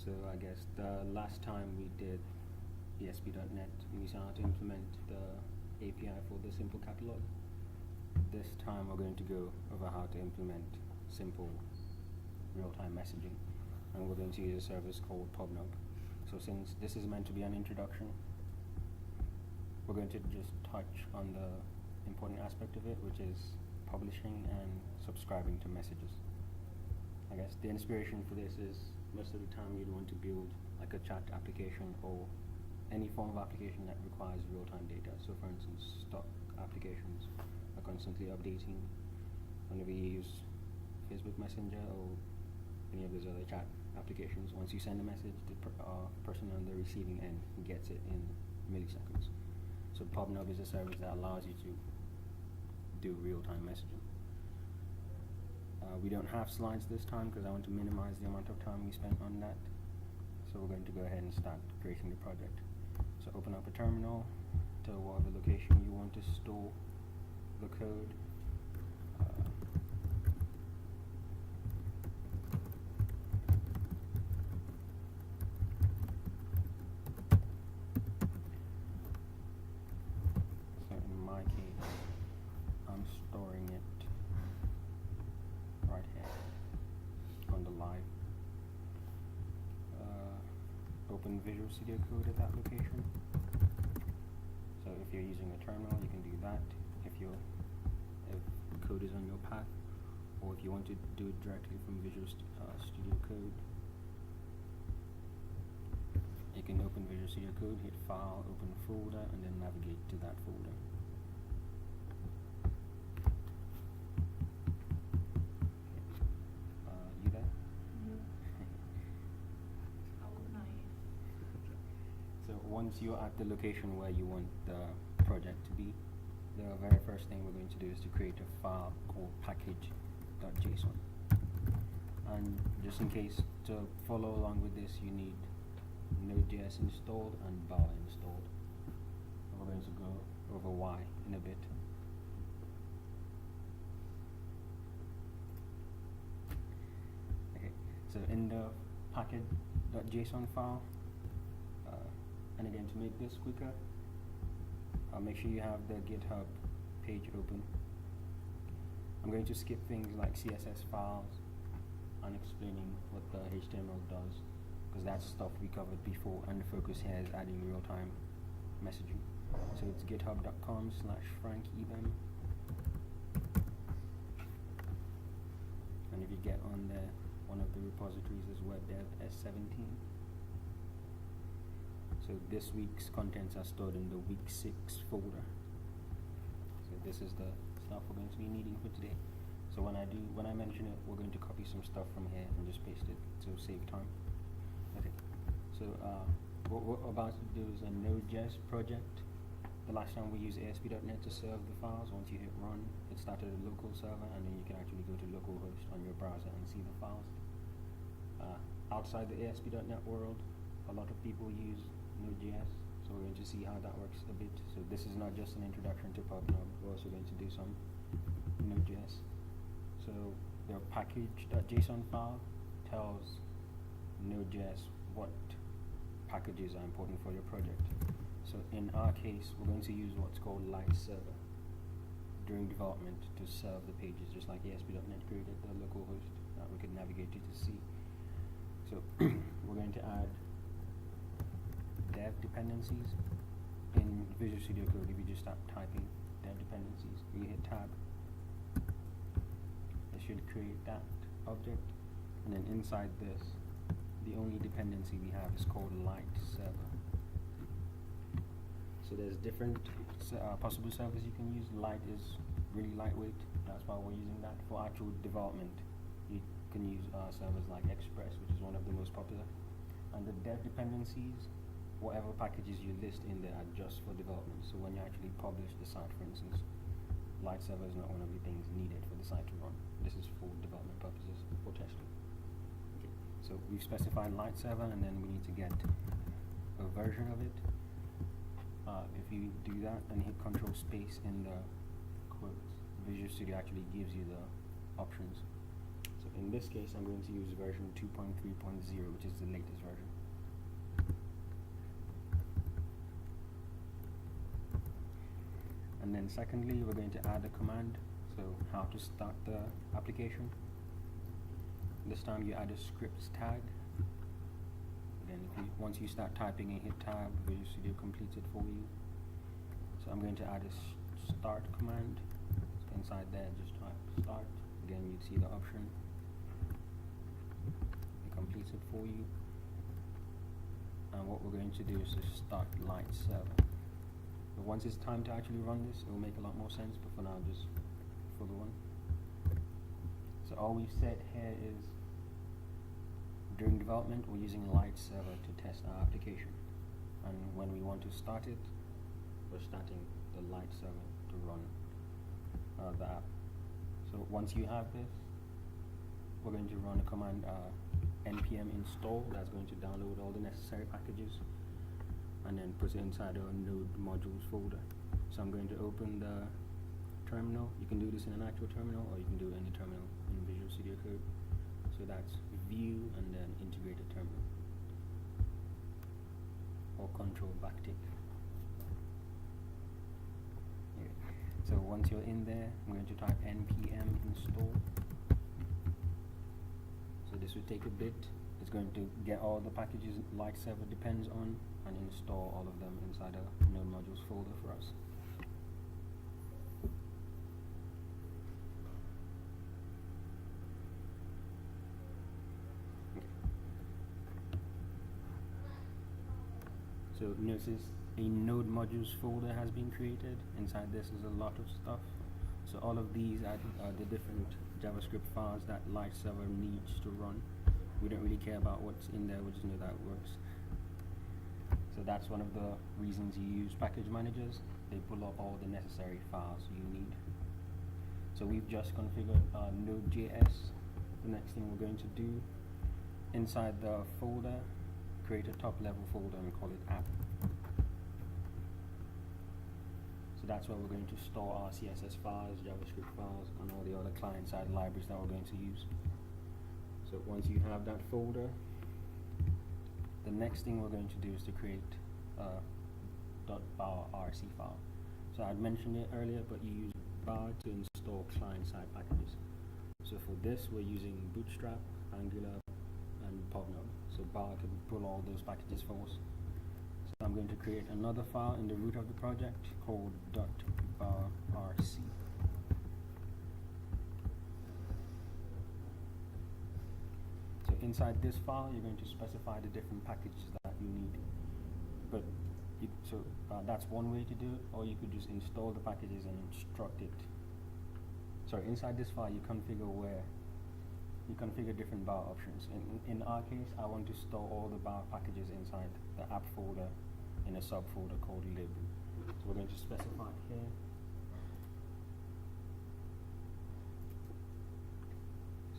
So I guess the last time we did ESP.NET, we saw how to implement the API for the simple catalog. This time we're going to go over how to implement simple real-time messaging, and we're going to use a service called PubNub. So since this is meant to be an introduction, we're going to just touch on the important aspect of it, which is publishing and subscribing to messages. I guess the inspiration for this is most of the time you'd want to build like a chat application or any form of application that requires real-time data. So for instance, stock applications are constantly updating whenever you use Facebook Messenger or any of those other chat applications. Once you send a message, the person on the receiving end gets it in milliseconds. So PubNub is a service that allows you to do real-time messaging. We don't have slides this time because I want to minimize the amount of time we spent on that. So we're going to go ahead and start creating the project. So open up a terminal to whatever location you want to store the code. So in my case, I'm storing it right here on the live. Open Visual Studio Code at that location. So if you're using a terminal, you can do that. If code is on your path, or if you want to do it directly from Visual Studio Code, you can open Visual Studio Code, hit File, open Folder, and then navigate to that folder. You there? So once you're at the location where you want the project to be, the very first thing we're going to do is to create a file called package.json. And just in case, to follow along with this, you need Node.js installed and Bow installed. And we're going to go over why in a bit. Okay, so in the package.json file, and again, to make this quicker, make sure you have the GitHub page open. I'm going to skip things like CSS files and explaining what the HTML does, because that's stuff we covered before, and the focus here is adding real-time messaging. So it's github.com/frankebem. And if you get on there, one of the repositories is webdev S17. So this week's contents are stored in the week 6 folder. So this is the stuff we're going to be needing for today. So when I mention it, we're going to copy some stuff from here and just paste it to save time. Okay. So what we're about to do is a Node.js project. The last time we used ASP.NET to serve the files. Once you hit run, it started a local server, and then you can actually go to localhost on your browser and see the files. Outside the ASP.NET world, a lot of people use Node.js, so we're going to see how that works a bit. So this is not just an introduction to PubNub, we're also going to do some Node.js. So the package.json file tells Node.js what packages are important for your project. So in our case, we're going to use what's called light server during development to serve the pages, just like ASP.NET created the local host that we could navigate to see. So we're going to add dev dependencies in Visual Studio Code. If you just start typing dev dependencies, you hit tab, it should create that object, and then inside this, the only dependency we have is called light server. So there's different possible servers you can use. Light is really lightweight, that's why we're using that. For actual development, you can use servers like Express, which is one of the most popular. And the dev dependencies, whatever packages you list in there are just for development. So when you actually publish the site, for instance, light server is not one of the things needed for the site to run. This is for development purposes, for testing. Okay. So we've specified light server, and then we need to get a version of it. If you do that and hit Control space in the quotes, Visual Studio actually gives you the options. So in in this case, I'm going to use version 2.3.0, which is the latest version. And then secondly, we're going to add a command, so how to start the application. This time you add a scripts tag. Then once you start typing and hit tab, Visual Studio completes it for you. So I'm going to add a start command. So inside there, just type start. Again, you'd see the option. It completes it for you. And what we're going to do is to start light server. But once it's time to actually run this, it will make a lot more sense. But for now, just for the one. So all we've said here is during development, we're using light server to test our application. And when we want to start it, we're starting the light server to run the app. So once you have this, we're going to run a command npm install. That's going to download all the necessary packages and then put it inside our node modules folder. So I'm going to open the terminal. You can do this in an actual terminal, or you can do any terminal in Visual Studio Code. So that's view and then integrated terminal, or control backtick. Okay. So once you're in there, I'm going to type npm install. So this will take a bit. It's going to get all the packages light server depends on and install all of them inside a node modules folder for us. So notice a node modules folder has been created. Inside this is a lot of stuff. So all of these are the different JavaScript files that light server needs to run. We don't really care about what's in there, we just know that it works. So that's one of the reasons you use package managers. They pull up all the necessary files you need. So we've just configured Node.js. The next thing we're going to do, inside the folder, create a top level folder and call it app. So that's where we're going to store our CSS files, JavaScript files, and all the other client-side libraries that we're going to use. So once you have that folder, the next thing we're going to do is to create a .bar.rc file. So I'd mentioned it earlier, but you use bar to install client-side packages. So for this, we're using Bootstrap, Angular, and PubNub. So bar can pull all those packages for us. So I'm going to create another file in the root of the project called .bar.rc. So inside this file, you're going to specify the different packages that you need. But that's one way to do it, or you could just install the packages and instruct it. Sorry, inside this file, you configure different bar options. In our case, I want to store all the bar packages inside the app folder in a subfolder called lib. So we're going to specify it here.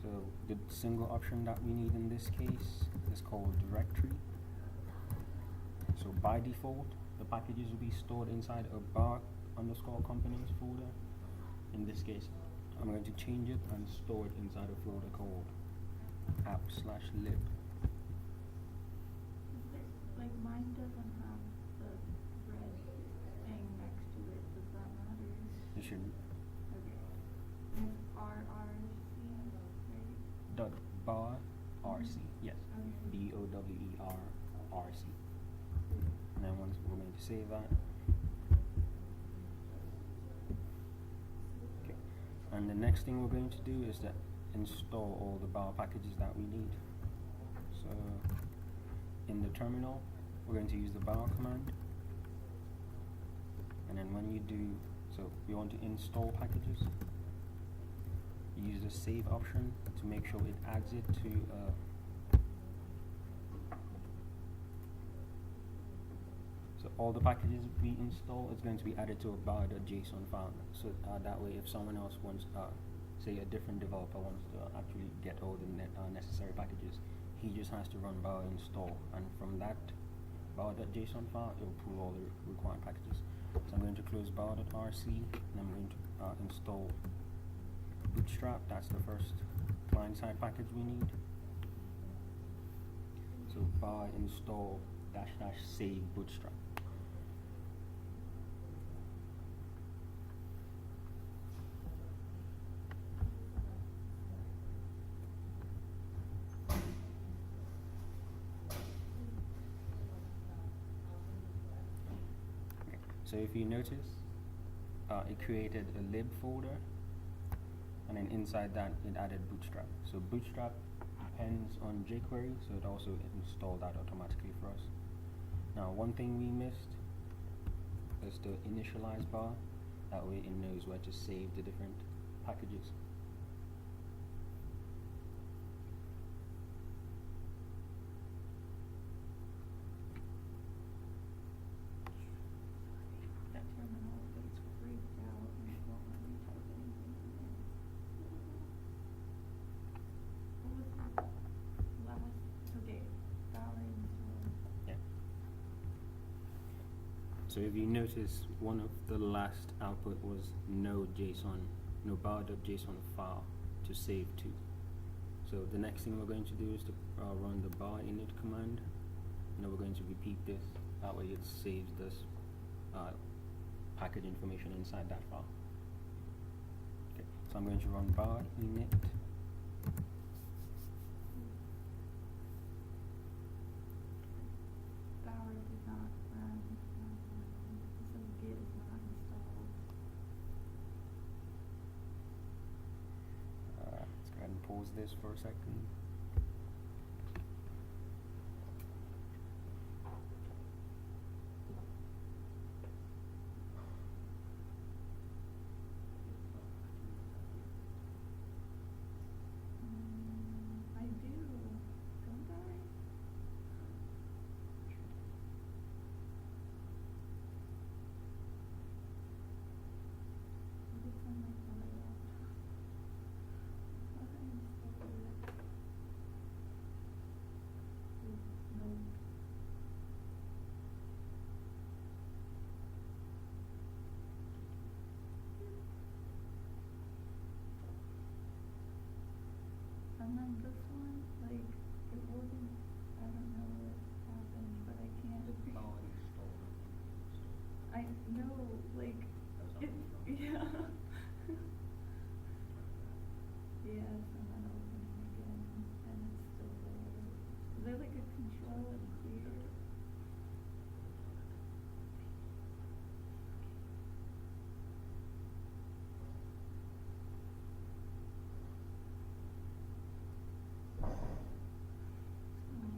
So the single option that we need in this case is called directory. So by default, the packages will be stored inside a bar_components folder. In this case, I'm going to change it and store it inside a folder called app/lib. Like mine doesn't have the red thing next to it. Does that matter? It shouldn't. Okay. And it's RRC, right? .bar.rc, yes. Okay. BOWERRC. And then once we're going to save that. Okay. And the next thing we're going to do is to install all the bar packages that we need. So in the terminal, we're going to use the bar command. And then when you do, so you want to install packages, you use the save option to make sure it adds it to so all the packages we install is going to be added to a bar.json file. So that way, if someone else wants, say a different developer wants to actually get all the necessary packages, he just has to run bar install, and from that bar.json file, it will pull all the required packages. So I'm going to close bar.rc, and I'm going to install Bootstrap. That's the first client-side package we need. So bar install -- save bootstrap. So if you notice, it created a lib folder, and then inside that it added bootstrap. So bootstrap depends on jQuery, so it also installed that automatically for us. Now one thing we missed is the initialize bar. That way it knows where to save the different packages. That terminal gets freaked out and it won't let me type anything in there. What was the last, okay, dollar install. Yeah. So if you notice, one of the last output was no bar.json file to save to. So the next thing we're going to do is to run the bar init command, and then we're going to repeat this. That way it saves this package information inside that file. Okay, so I'm going to run bar init. Bower did not run, so Git is not installed. Let's go ahead and pause this for a second. I do, don't I? It's on my laptop. I thought I installed it. No. And then this one, like, it wasn't, I don't know what happened, but I can't. I know, like, it, yeah. Yes, and then opening again, and it's still there. Is there like a control and clear? No.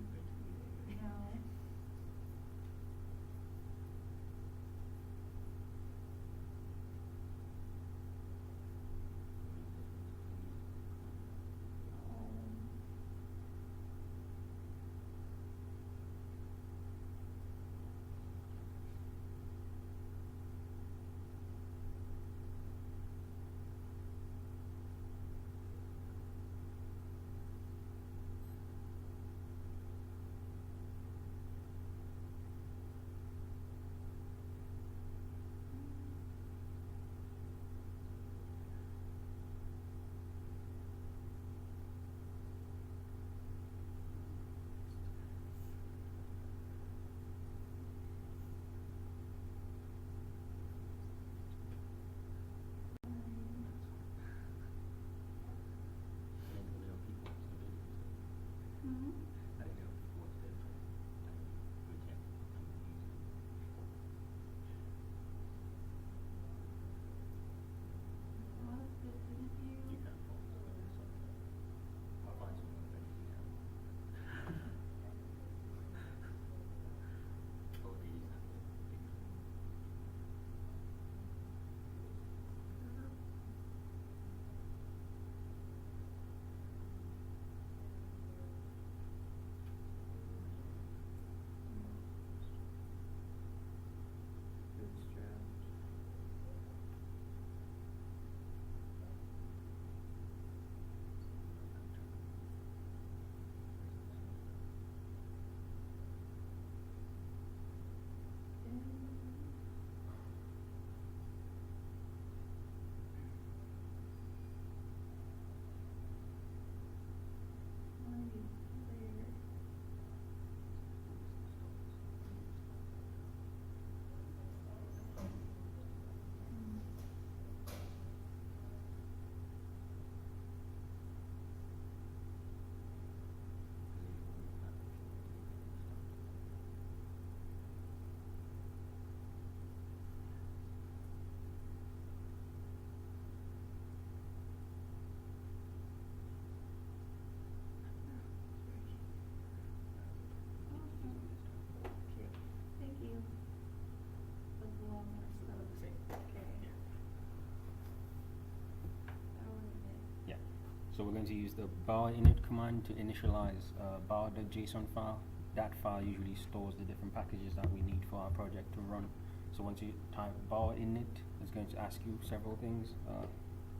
So we're going to use the bar init command to initialize bar.json file. That file usually stores the different packages that we need for our project to run. So once you type bar init, it's going to ask you several things.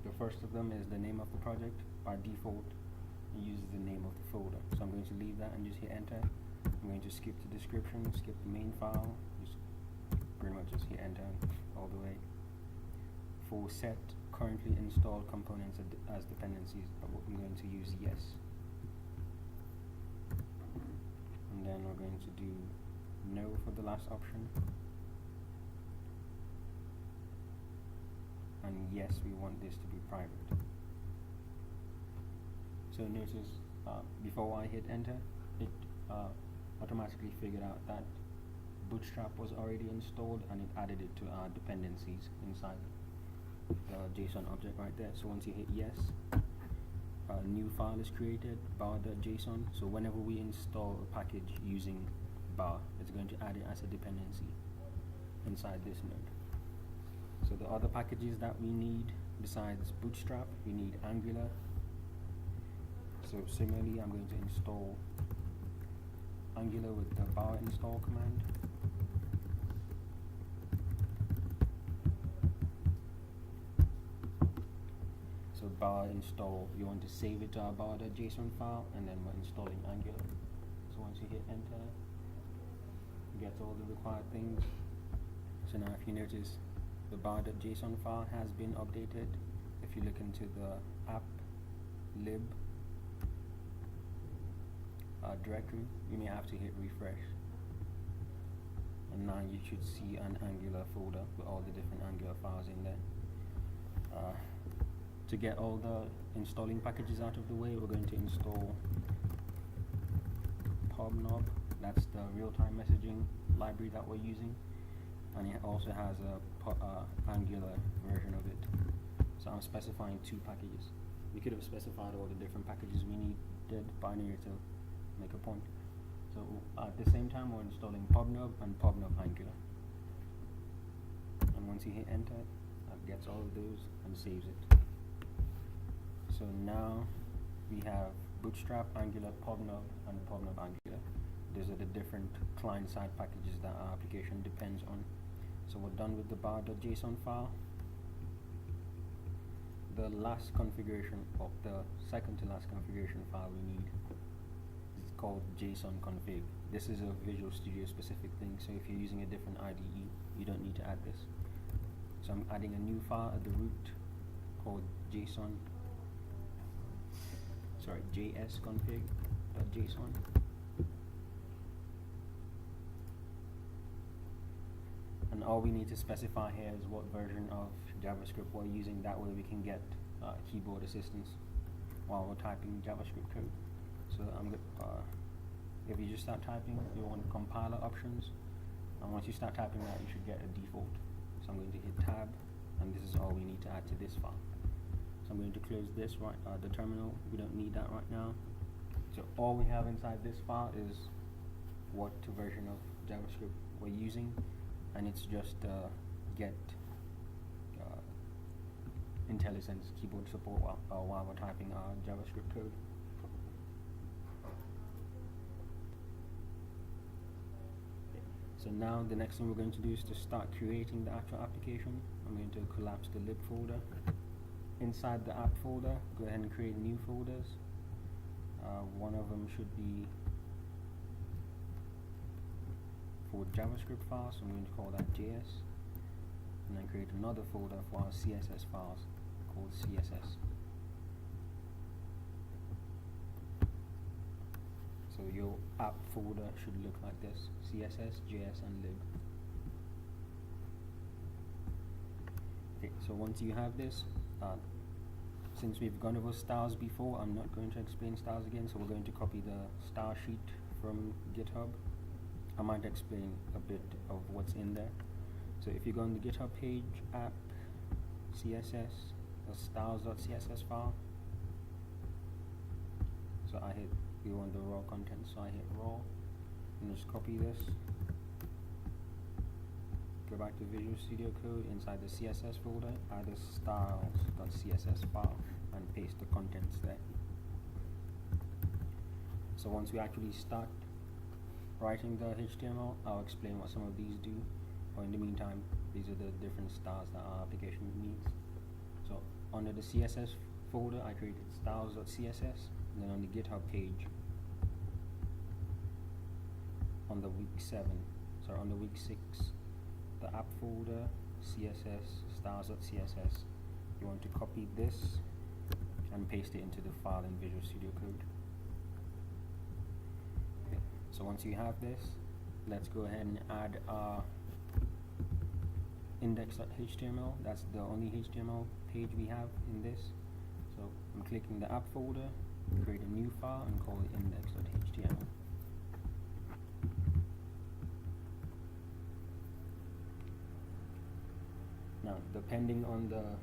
The first of them is the name of the project. By default, it uses the name of the folder. So I'm going to leave that and just hit enter. I'm going to skip the description, skip the main file, just pretty much just hit enter all the way. For set currently installed components as dependencies, I'm going to use yes. And then we're going to do no for the last option. And yes, we want this to be private. So notice before I hit enter, it automatically figured out that Bootstrap was already installed and it added it to our dependencies inside the JSON object right there. So once you hit yes, a new file is created, bar.json. So whenever we install a package using bar, it's going to add it as a dependency inside this node. So the other packages that we need besides Bootstrap, we need Angular. So similarly, I'm going to install Angular with the bar install command. So bar install, you want to save it to our bar.json file, and then we're installing Angular. So once you hit enter, you get all the required things. So now if you notice, the bar.json file has been updated. If you look into the app lib directory, you may have to hit refresh. And now you should see an Angular folder with all the different Angular files in there. To get all the installing packages out of the way, we're going to install PubNub. That's the real-time messaging library that we're using. And it also has a Angular version of it. So I'm specifying 2 packages. We could have specified all the different packages we needed binary to make a point. So at the same time, we're installing PubNub and PubNub Angular. And once you hit enter, that gets all of those and saves it. So now we have Bootstrap, Angular, PubNub, and PubNub Angular. Those are the different client-side packages that our application depends on. So we're done with the bar.json file. The last configuration, or the second to last configuration file we need is called JSON config. This is a Visual Studio specific thing, so if you're using a different IDE, you don't need to add this. So I'm adding a new file at the root called jsconfig.json. And all we need to specify here is what version of JavaScript we're using. That way we can get keyboard assistance while we're typing JavaScript code. So if you just start typing, you want compiler options, and once you start typing that, you should get a default. So I'm going to hit tab, and this is all we need to add to this file. So I'm going to close this the terminal. We don't need that right now. So all we have inside this file is what version of JavaScript we're using, and it's just get IntelliSense keyboard support while we're typing our JavaScript code. So now the next thing we're going to do is to start creating the actual application. I'm going to collapse the lib folder. Inside the app folder, go ahead and create new folders. One of them should be for JavaScript files, so I'm going to call that JS. And then create another folder for our CSS files called CSS. So your app folder should look like this: CSS, JS, and lib. Okay, so once you have this, since we've gone over styles before, I'm not going to explain styles again, so we're going to copy the style sheet from GitHub. I might explain a bit of what's in there. So if you go on the GitHub page, app, CSS, the styles.css file. So we want the raw content, so I hit raw, and just copy this. Go back to Visual Studio Code, inside the CSS folder, add the styles.css file. and paste the contents there. So once we actually start writing the HTML, I'll explain what some of these do. But in the meantime, these are the different styles that our application needs. So under the CSS folder, I created styles.css. And then on the GitHub page, on the week 6, the app folder, CSS, styles.css, you want to copy this and paste it into the file in Visual Studio Code. Okay. So once you have this, let's go ahead and add our index.html. That's the only HTML page we have in this. So I'm clicking the app folder, create a new file, and call it index.html. Now, depending on the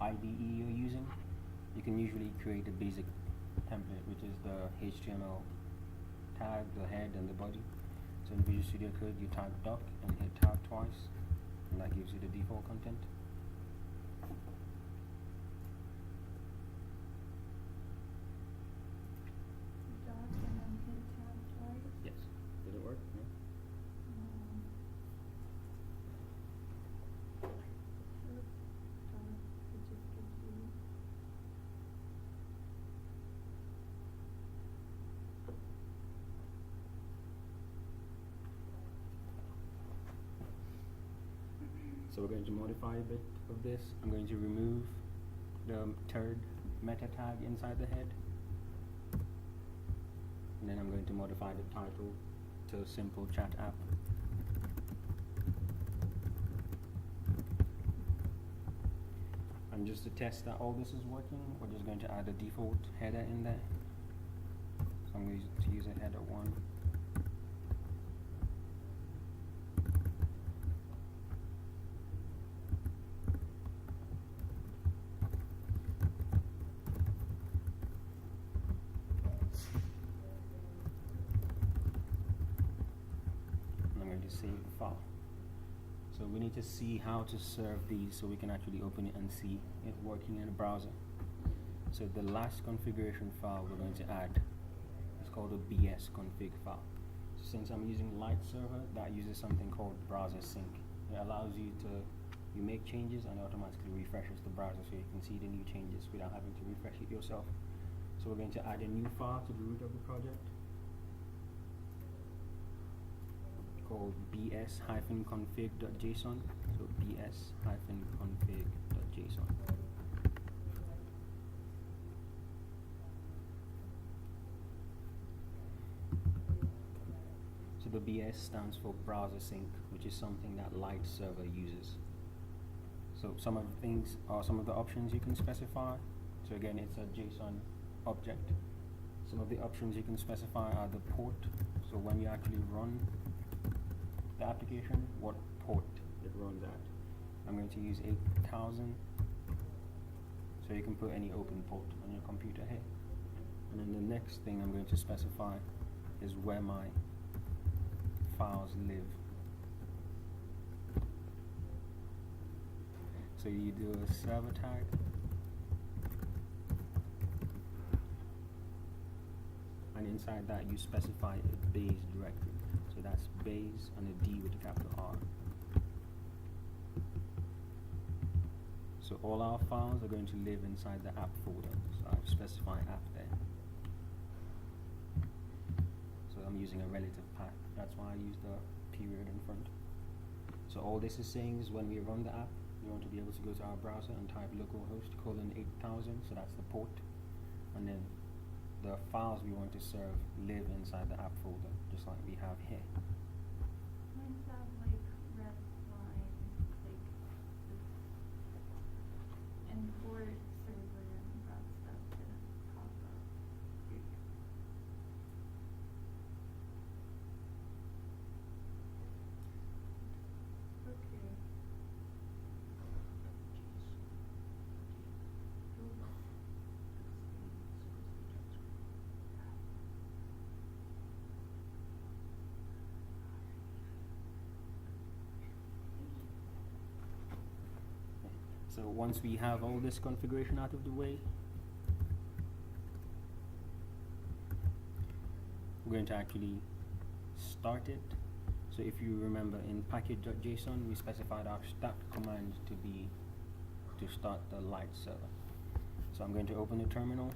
IDE you're using, you can usually create a basic template, which is the HTML tag, the head, and the body. So in Visual Studio Code, you type doc and hit tab twice, and that gives you the default content. Doc and then hit tab twice. Yes. Did it work? No? Sure. Doc, it just gives you. So we're going to modify a bit of this. I'm going to remove the third meta tag inside the head. And then I'm going to modify the title to simple chat app. And just to test that all this is working, we're just going to add a default header in there. So I'm going to use a header 1. Save the file. So we need to see how to serve these so we can actually open it and see it working in a browser. So the last configuration file we're going to add is called a BS config file. So since I'm using Light Server, that uses something called browser sync. It allows you make changes and it automatically refreshes the browser so you can see the new changes without having to refresh it yourself. So we're going to add a new file to the root of the project called bs-config.json. So bs-config.json. So the BS stands for browser sync, which is something that Light Server uses. So some of the things are some of the options you can specify. So again, it's a JSON object. Some of the options you can specify are the port. So when you actually run the application, what port it runs at. I'm going to use 8000, so you can put any open port on your computer here. And then the next thing I'm going to specify is where my files live. So you do a server tag, and inside that you specify a base directory. So that's base and a D with a capital R. So all our files are going to live inside the app folder. So I've specified app there. So I'm using a relative path. That's why I use the period in front. So all this is saying is when we run the app, we want to be able to go to our browser and type localhost /8000. So that's the port. And then the files we want to serve live inside the app folder, just like we have here. Mine's have like red line, like this import server and that stuff didn't pop up. Okay. So So once we have all this configuration out of the way, we're going to actually start it. So if you remember, in package.json we specified our start command to be to start the light server. So I'm going to open the terminal.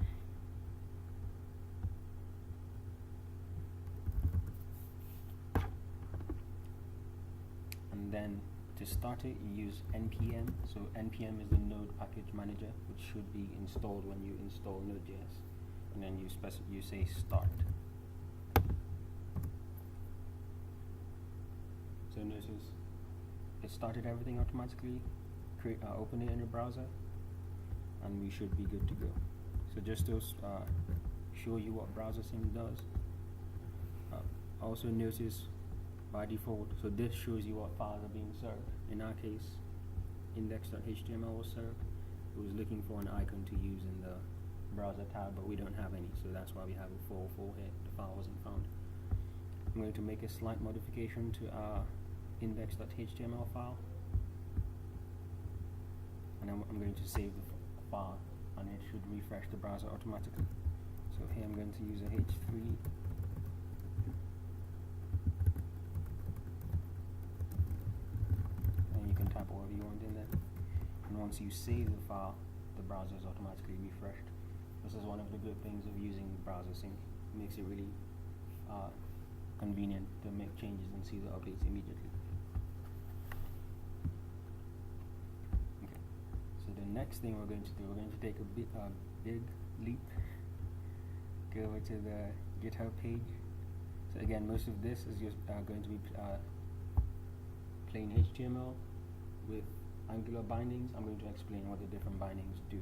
And then to start it, you use npm. So npm is the node package manager, which should be installed when you install Node.js. And then you say start. So notice it started everything automatically. Open it in your browser, and we should be good to go. So just to show you what browser sync does. Also notice by default, so this shows you what files are being served. In our case, index.html was served. It was looking for an icon to use in the browser tab, but we don't have any, so that's why we have a 404 here. The file wasn't found. I'm going to make a slight modification to our index.html file, and I'm going to save the file, and it should refresh the browser automatically. So here I'm going to use a h3. And you can type whatever you want in there. And once you save the file, the browser is automatically refreshed. This is one of the good things of using browser sync. It makes it really convenient to make changes and see the updates immediately. Okay. So the next thing we're going to do, we're going to take a big leap. Go over to the GitHub page. So again, most of this is just going to be plain HTML with Angular bindings. I'm going to explain what the different bindings do,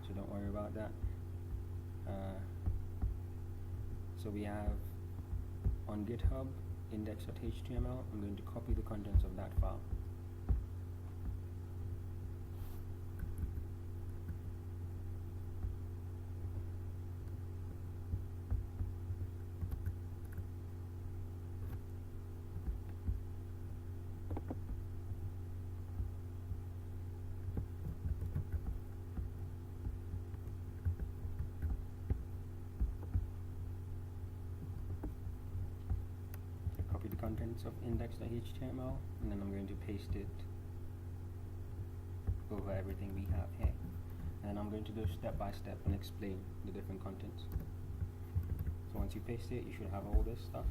so don't worry about that. So we have on GitHub index.html. I'm going to copy the contents of that file. Contents of index.html, and then I'm going to paste it over everything we have here, and I'm going to go step by step and explain the different contents. So once you paste it, you should have all this stuff.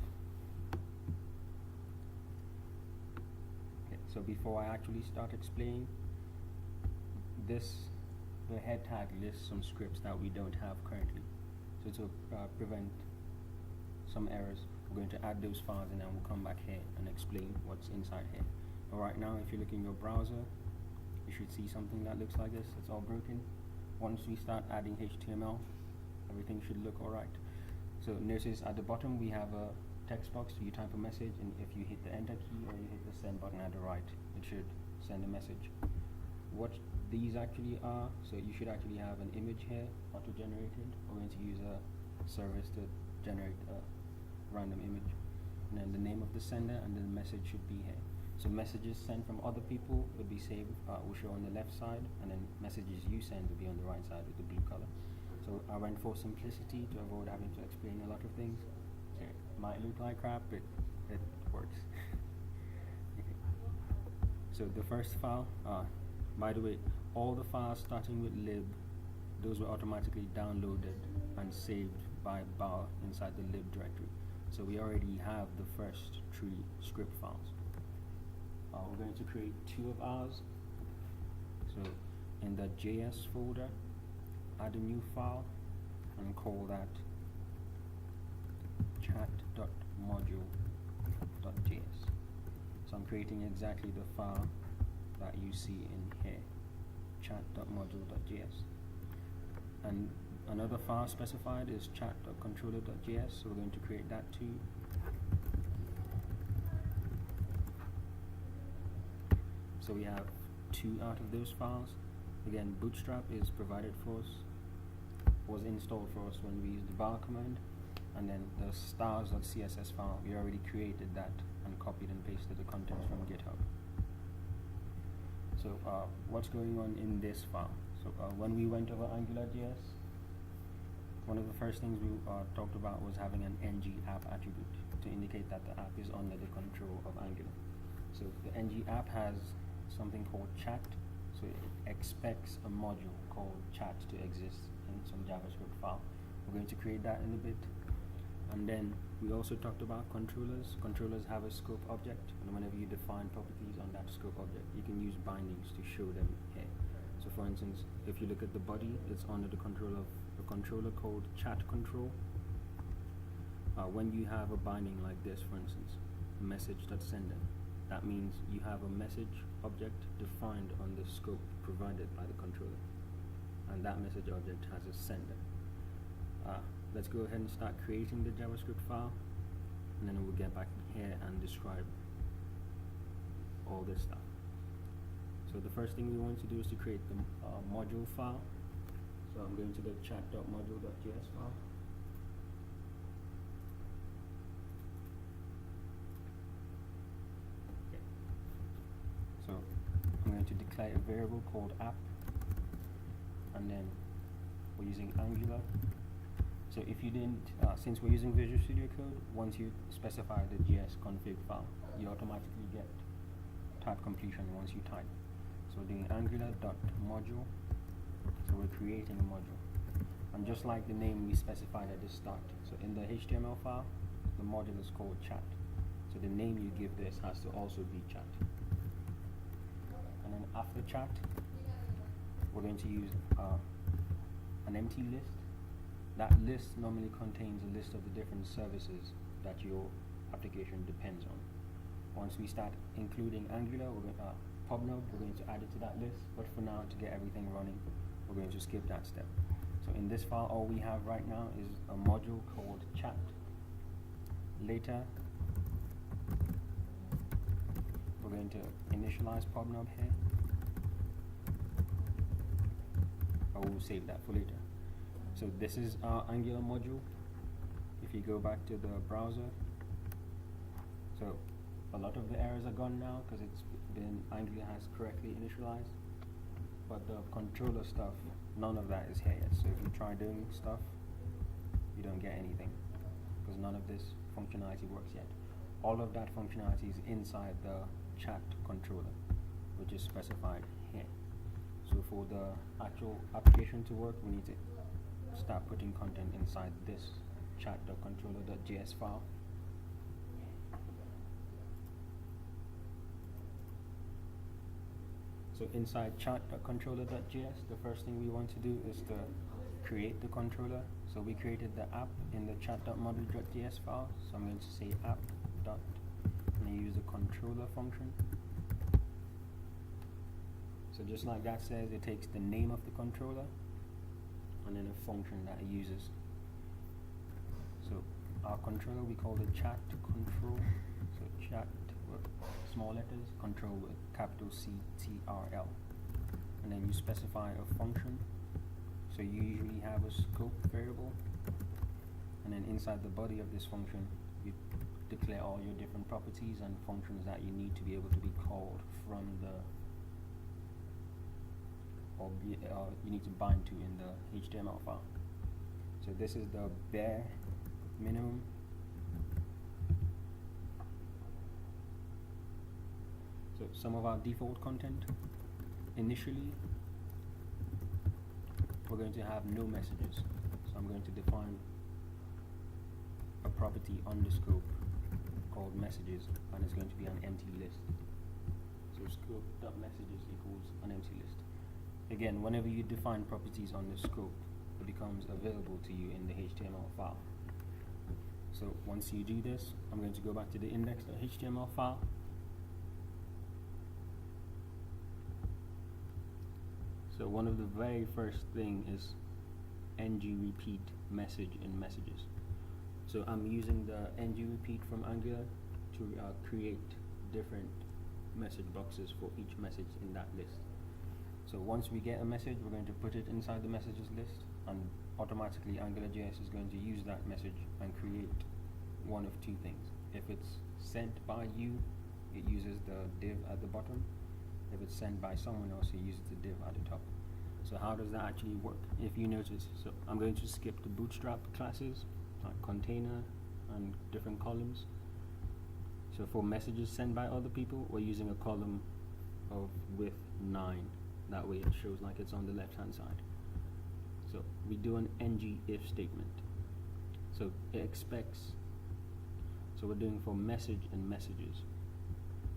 Okay, so before I actually start explaining this, the head tag lists some scripts that we don't have currently, so to prevent some errors, we're going to add those files, and then we'll come back here and explain what's inside here. But right now, if you look in your browser, you should see something that looks like this. It's all broken. Once we start adding HTML, everything should look alright. So notice at the bottom we have a text box. So you type a message, and if you hit the enter key or you hit the send button at the right, it should send a message. What these actually are, so you should actually have an image here, auto-generated. We're going to use a service to generate a random image, and then the name of the sender, and then the message should be here. So messages sent from other people would be saved, will show on the left side, and then messages you send will be on the right side with the blue color. So I went for simplicity to avoid having to explain a lot of things. It might look like crap, but it works. Okay. So the first file, by the way, all the files starting with lib, those were automatically downloaded and saved by bar inside the lib directory. So we already have the first 3 script files. We're going to create 2 of ours. So in the JS folder, add a new file and call that chat.module.js. So I'm creating exactly the file that you see in here, chat.module.js. And another file specified is chat.controller.js, so we're going to create that too. So we have 2 out of those files. Again, Bootstrap is provided for us, was installed for us when we used the bar command, and then the stars.css file, we already created that and copied and pasted the contents from GitHub. So what's going on in this file? So when we went over AngularJS, one of the first things we talked about was having an ng app attribute to indicate that the app is under the control of Angular. So the ng app has something called chat, so it expects a module called chat to exist in some JavaScript file. We're going to create that in a bit. And then we also talked about controllers. Controllers have a scope object, and whenever you define properties on that scope object, you can use bindings to show them here. So for instance, if you look at the body, it's under the control of a controller called chat control. When you have a binding like this, for instance, message.sender, that means you have a message object defined on the scope provided by the controller, and that message object has a sender. Let's go ahead and start creating the JavaScript file, and then we'll get back here and describe all this stuff. So the first thing we want to do is to create the module file. So I'm going to the chat.module.js file. Okay. So I'm going to declare a variable called app, and then we're using Angular. So if you didn't, since we're using Visual Studio Code, once you specify the JS config file, you automatically get type completion once you type. So we're doing angular.module, so we're creating a module. And just like the name we specified at the start, so in the HTML file, the module is called chat. So the name you give this has to also be chat. And then after chat, we're going to use an empty list. That list normally contains a list of the different services that your application depends on. Once we start including Angular, PubNub, we're going to add it to that list, but for now, to get everything running, we're going to skip that step. So in this file, all we have right now is a module called chat. Later, we're going to initialize PubNub here. I will save that for later. So this is our Angular module. If you go back to the browser, so a lot of the errors are gone now because Angular has correctly initialized, but the controller stuff, none of that is here yet. So if you try doing stuff, you don't get anything because none of this functionality works yet. All of that functionality is inside the chat controller, which is specified here. So for the actual application to work, we need to start putting content inside this chat.controller.js file. So inside chat.controller.js, the first thing we want to do is to create the controller. So we created the app in the chat.module.js file. So I'm going to say app dot, and I use the controller function. So just like that says, it takes the name of the controller and then a function that it uses. So our controller, we call it chat control. So chat with small letters, control with capital CTRL. And then you specify a function. So you usually have a scope variable. And then inside the body of this function, you declare all your different properties and functions that you need to be able to be called from the you need to bind to in the HTML file. So this is the bare minimum. So some of our default content, initially we're going to have no messages. So I'm going to define a property on the scope called messages, and it's going to be an empty list. So scope.messages equals an empty list. Again, whenever you define properties on the scope, it becomes available to you in the HTML file. So once you do this, I'm going to go back to the index.html file. So one of the very first thing is ng repeat message in messages. So I'm using the ng repeat from Angular to create different message boxes for each message in that list. So once we get a message, we're going to put it inside the messages list, and automatically AngularJS is going to use that message and create one of two things. If it's sent by you, it uses the div at the bottom. If it's sent by someone else, you use the div at the top. So how does that actually work? If you notice, so I'm going to skip the bootstrap classes, like container and different columns. So for messages sent by other people, we're using a column of width 9. That way it shows like it's on the left hand side. So we do an ng if statement. So it expects, so we're doing for message and messages.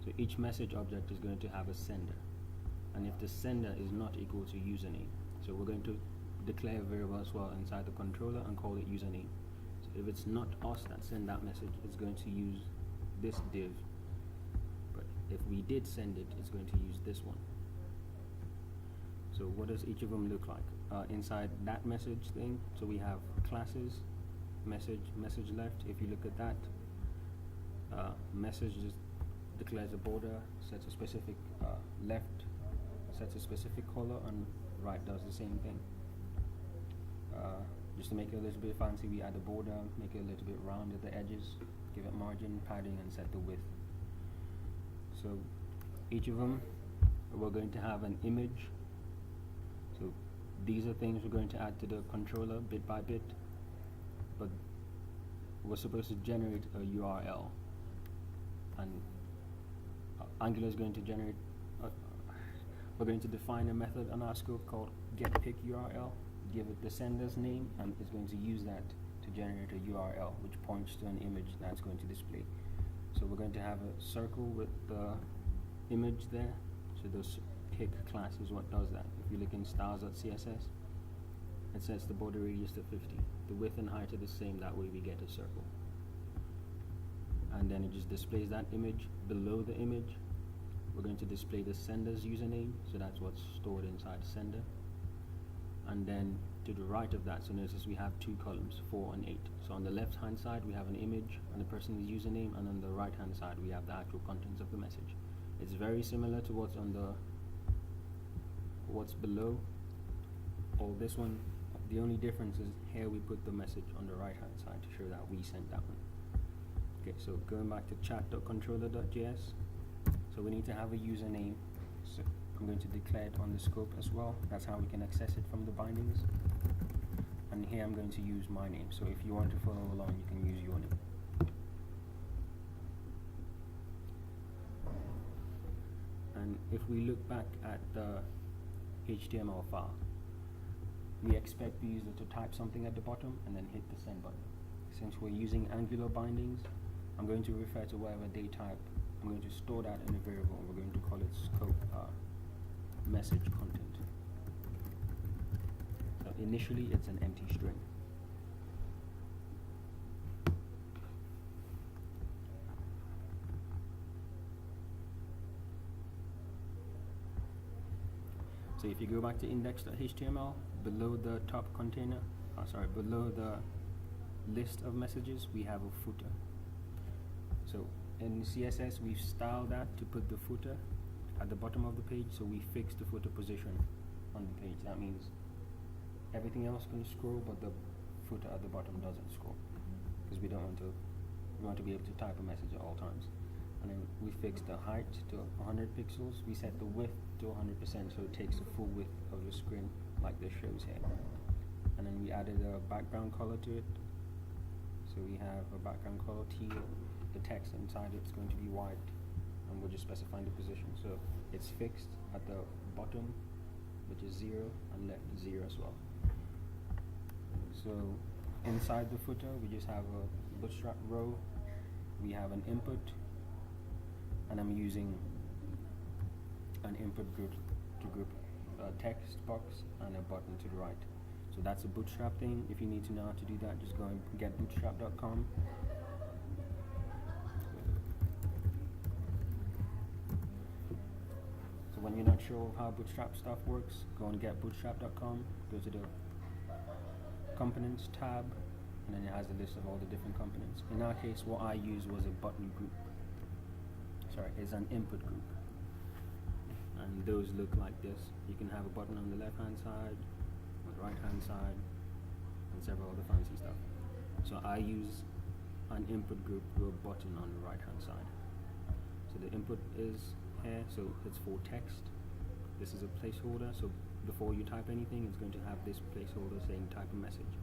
So each message object is going to have a sender. And if the sender is not equal to username, so we're going to declare a variable as well inside the controller and call it username. So if it's not us that send that message, it's going to use this div. But if we did send it, it's going to use this one. So what does each of them look like? Inside that message thing, so we have classes, message left. If you look at that, message just declares a border, sets a specific left, sets a specific color, and right does the same thing. Just to make it a little bit fancy, we add a border, make it a little bit round at the edges, give it margin, padding, and set the width. So each of them, we're going to have an image. So these are things we're going to add to the controller bit by bit, but we're supposed to generate a URL, and Angular is going to generate we're going to define a method on our scope called getPickURL, give it the sender's name, and it's going to use that to generate a URL which points to an image that's going to display. So we're going to have a circle with the image there. So this pick class is what does that. If you look in styles.css, it sets the border radius to 50. The width and height are the same, that way we get a circle. And then it just displays that image. Below the image, we're going to display the sender's username, so that's what's stored inside sender. And then to the right of that, so notice we have two columns, 4 and 8. So on the left hand side we have an image and the person's username, and on the right hand side we have the actual contents of the message. It's very similar to what's below. Or this one, the only difference is here we put the message on the right hand side to show that we sent that one. Okay, so going back to chat.controller.js, so we need to have a username. So I'm going to declare it on the scope as well. That's how we can access it from the bindings. And here I'm going to use my name. So if you want to follow along, you can use your name. And if we look back at the HTML file, we expect the user to type something at the bottom and then hit the send button. Since we're using Angular bindings, I'm going to refer to whatever they type. I'm going to store that in a variable, and we're going to call it scope message content. So initially it's an empty string. So if you go back to index.html, below the top container, below the list of messages, we have a footer. So in CSS, we've styled that to put the footer at the bottom of the page, so we fix the footer position on the page. That means everything else can scroll, but the footer at the bottom doesn't scroll, because we want to be able to type a message at all times. And then we fix the height to 100 pixels. We set the width to 100%, so it takes the full width of the screen, like this shows here. And then we added a background color to it. So we have a background color teal. The text inside it's going to be white, and we're just specifying the position. So it's fixed at the bottom, which is 0, and left 0 as well. So inside the footer, we just have a bootstrap row. We have an input, and I'm using an input group to group a text box and a button to the right. So that's a bootstrap thing. If you need to know how to do that, just go and get bootstrap.com. So when you're not sure how bootstrap stuff works, go and get bootstrap.com, go to the components tab, and then it has a list of all the different components. In our case, what I used was a button group. Is an input group, and those look like this. You can have a button on the left hand side, on the right hand side, and several other fancy stuff. So I use an input group with a button on the right hand side. So the input is here, so it's for text. This is a placeholder, so before you type anything, it's going to have this placeholder saying type a message,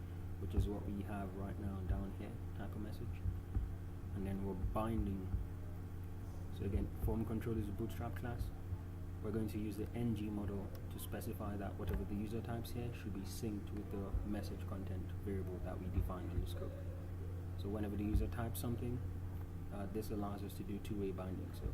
which is what we have right now down here, type a message. And then we're binding. So again, form control is a bootstrap class. We're going to use the ng model to specify that whatever the user types here should be synced with the message content variable that we defined in the scope. So whenever the user types something, this allows us to do two-way binding. So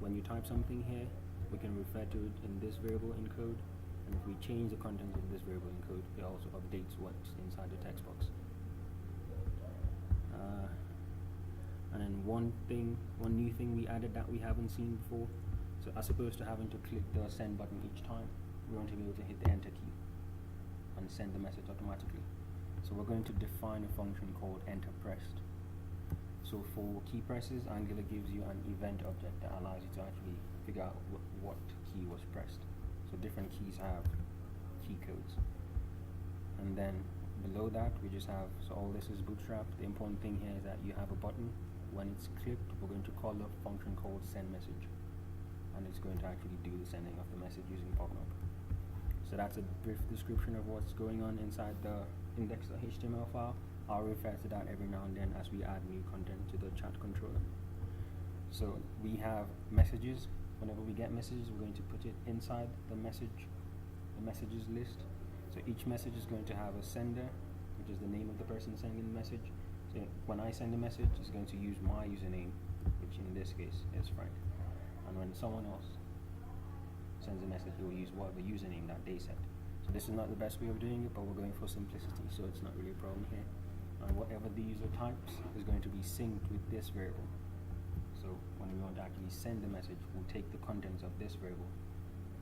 when you type something here, we can refer to it in this variable in code, and if we change the contents of this variable in code, it also updates what's inside the text box. And then one new thing we added that we haven't seen before. So as opposed to having to click the send button each time, we want to be able to hit the enter key and send the message automatically. So we're going to define a function called enter pressed. So for key presses, Angular gives you an event object that allows you to actually figure out what key was pressed. So different keys have key codes. And then below that, we just have, so all this is bootstrap. The important thing here is that you have a button. When it's clicked, we're going to call a function called send message. And it's going to actually do the sending of the message using PubNub. So that's a brief description of what's going on inside the index.html file. I'll refer to that every now and then as we add new content to the chat controller. So we have messages. Whenever we get messages, we're going to put it inside the messages list. So each message is going to have a sender, which is the name of the person sending the message. So when I send a message, it's going to use my username, which in this case is Frank. And when someone else sends a message, it will use whatever username that they set. So this is not the best way of doing it, but we're going for simplicity, so it's not really a problem here. And whatever the user types is going to be synced with this variable. So when we want to actually send the message, we'll take the contents of this variable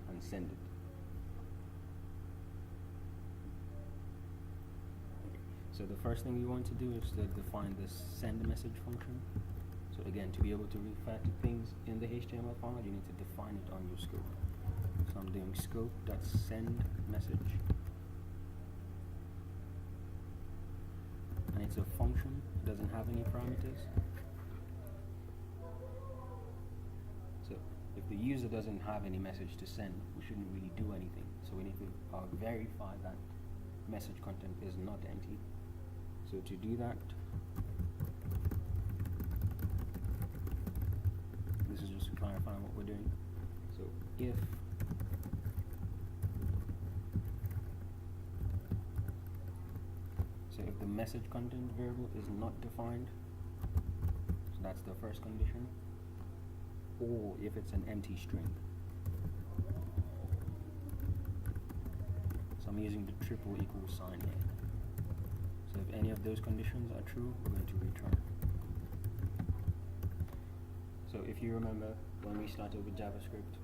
and send it. So the first thing we want to do is to define this send message function. So again, to be able to refer to things in the HTML file, you need to define it on your scope. So I'm doing scope.send message. And it's a function, it doesn't have any parameters. So if the user doesn't have any message to send, we shouldn't really do anything. So we need to verify that message content is not empty. So to do that, this is just clarifying what we're doing. So if the message content variable is not defined, so that's the first condition, or if it's an empty string. So I'm using the triple equal sign here. So if any of those conditions are true, we're going to return. So if you remember when we started with JavaScript,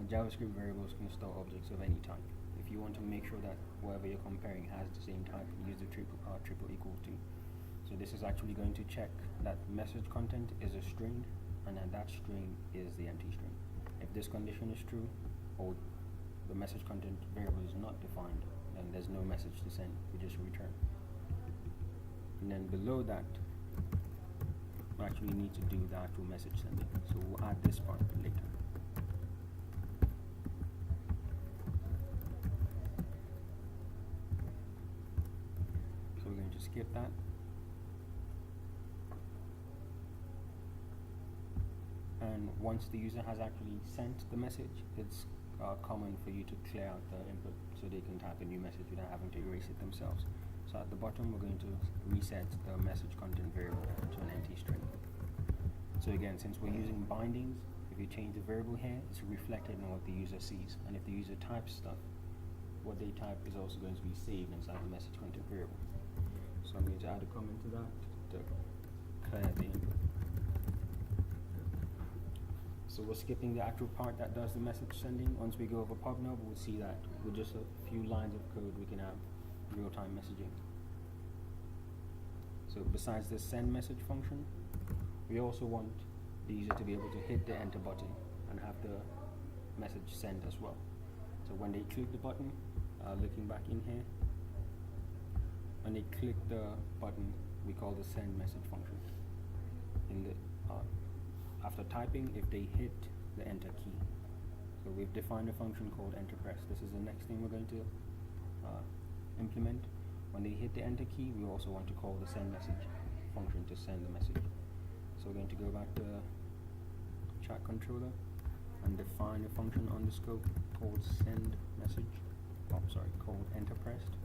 JavaScript variables can store objects of any type. If you want to make sure that whatever you're comparing has the same type, use the triple equal to. So this is actually going to check that message content is a string, and then that string is the empty string. If this condition is true, or the message content variable is not defined, then there's no message to send, we just return. And then below that, we actually need to do the actual message sending. So we'll add this part later. So we're going to skip that. And once the user has actually sent the message, it's common for you to clear out the input so they can type a new message without having to erase it themselves. So at the bottom, we're going to reset the message content variable to an empty string. So again, since we're using bindings, if you change the variable here, it's reflected in what the user sees. And if the user types stuff, what they type is also going to be saved inside the message content variable. So I'm going to add a comment to that to clear the input. So we're skipping the actual part that does the message sending. Once we go over PubNub, we'll see that with just a few lines of code, we can have real-time messaging. So besides the send message function, we also want the user to be able to hit the enter button and have the message sent as well. So when they click the button, looking back in here, when they click the button, we call the send message function. In the after typing, if they hit the enter key. So we've defined a function called enter press. This is the next thing we're going to implement. When they hit the enter key, we also want to call the send message function to send the message. So we're going to go back to chat controller and define a function on the scope called send message. Called enter pressed.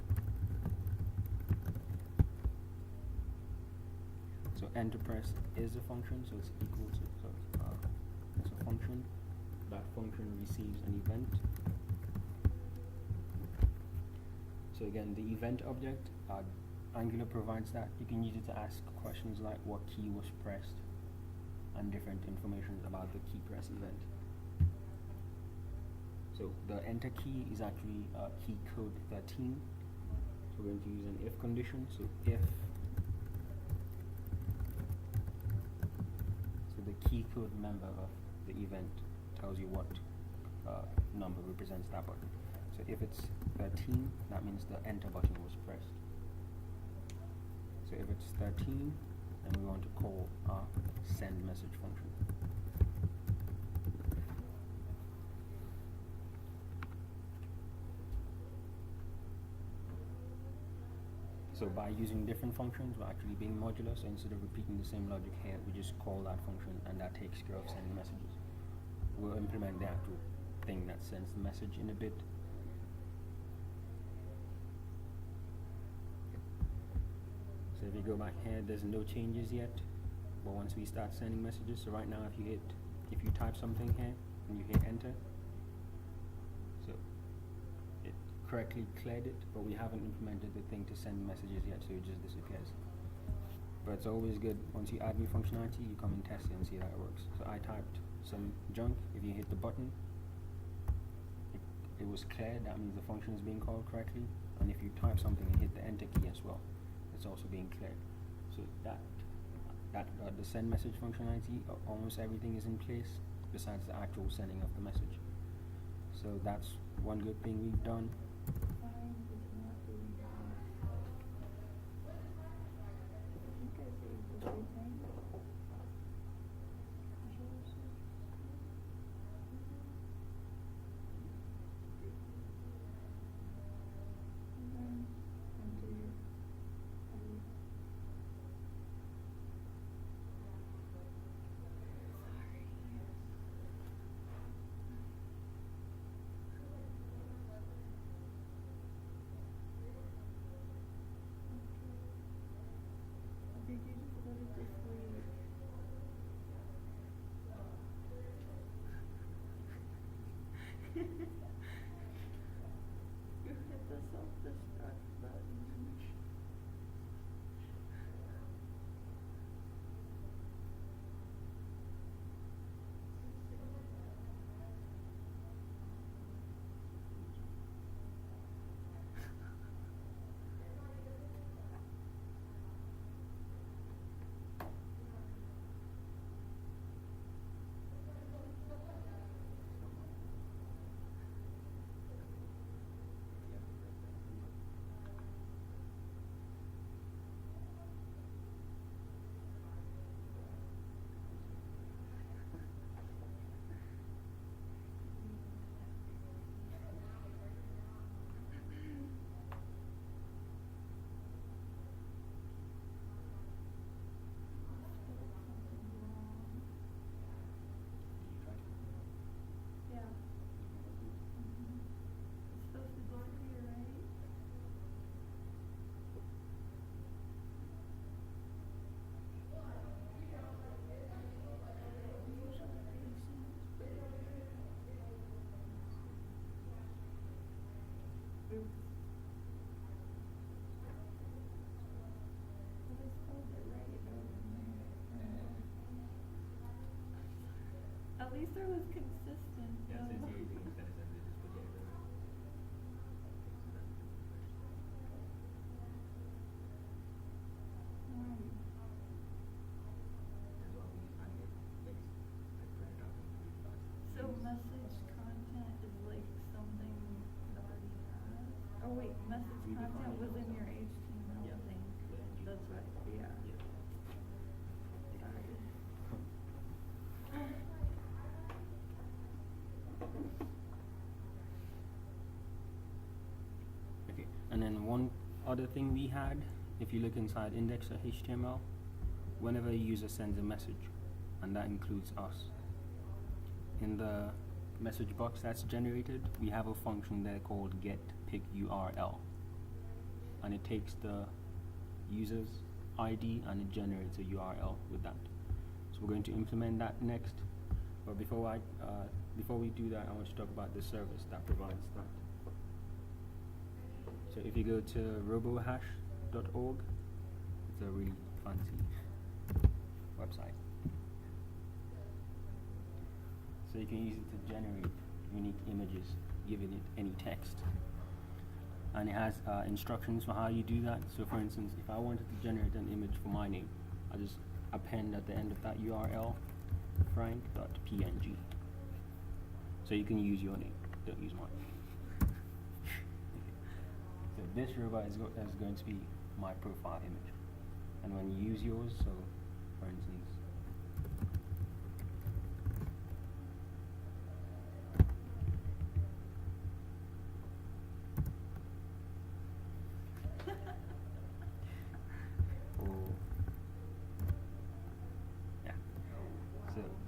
So enter press is a function, so it's equal to it's a function. That function receives an event. So again, the event object, Angular provides that. You can use it to ask questions like what key was pressed and different information about the key press event. So the enter key is actually key code 13. So we're going to use an if condition. So if the key code member of the event tells you what number represents that button. So if it's 13, that means the enter button was pressed. So if it's 13, then we want to call our send message function. So by using different functions, we're actually being modular. So instead of repeating the same logic here, we just call that function and that takes care of sending messages. We'll implement the actual thing that sends the message in a bit. So if you go back here, there's no changes yet. But once we start sending messages, so right now if you type something here and you hit enter, so it correctly cleared it, but we haven't implemented the thing to send messages yet, so it just disappears. But it's always good, once you add new functionality, you come and test it and see how it works. So I typed some junk. If you hit the button, it was cleared. That means the function is being called correctly. And if you type something and hit the enter key as well, it's also being cleared. So the send message functionality, almost everything is in place besides the actual sending of the message. So that's one good thing we've done. Did you just put it to sleep? You hit the self-destruct button. Yeah. It's supposed to go here, right? Oops. But I spelled it right over there. At least I was consistent. Yeah, though. since you're using instead of send, just put it everywhere. Right. As well, we I get next, I print it out and put it fast. So message content is like something it already has? Oh wait, message We content define it was in ourselves. your HTML Yeah. thing. Yeah, you That's define right, it. yeah. Yeah. Sorry. other thing we had, if you look inside index.html, whenever a user sends a message, and that includes us, in the message box that's generated, we have a function there called getPickURL, and it takes the user's ID and it generates a URL with that. So we're going to implement that next. But before we do that, I want to talk about the service that provides that. So if you go to robohash.org, it's a really fancy website. So you can use it to generate unique images, giving it any text. And it has instructions for how you do that. So for instance, if I wanted to generate an image for my name, I just append at the end of that URL frank.png. So you can use your name, don't use mine. So this robot is going to be my profile image. And when you use yours, so for instance,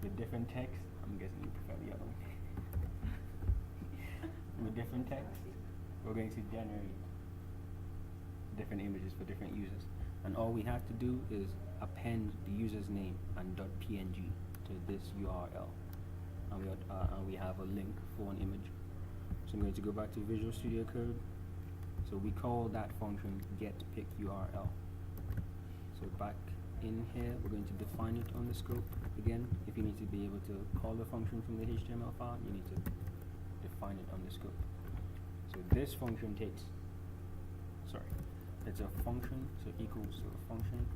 with different text, I'm guessing you prefer the other one. With different text, we're going to generate different images for different users. And all we have to do is append the user's name and .png to this URL. And we have a link for an image. So I'm going to go back to Visual Studio Code. So we call that function getPickURL. So back in here, we're going to define it on the scope. Again, if you need to be able to call the function from the HTML file, you need to define it on the scope. So this function takes, it's a function, so equals to a function.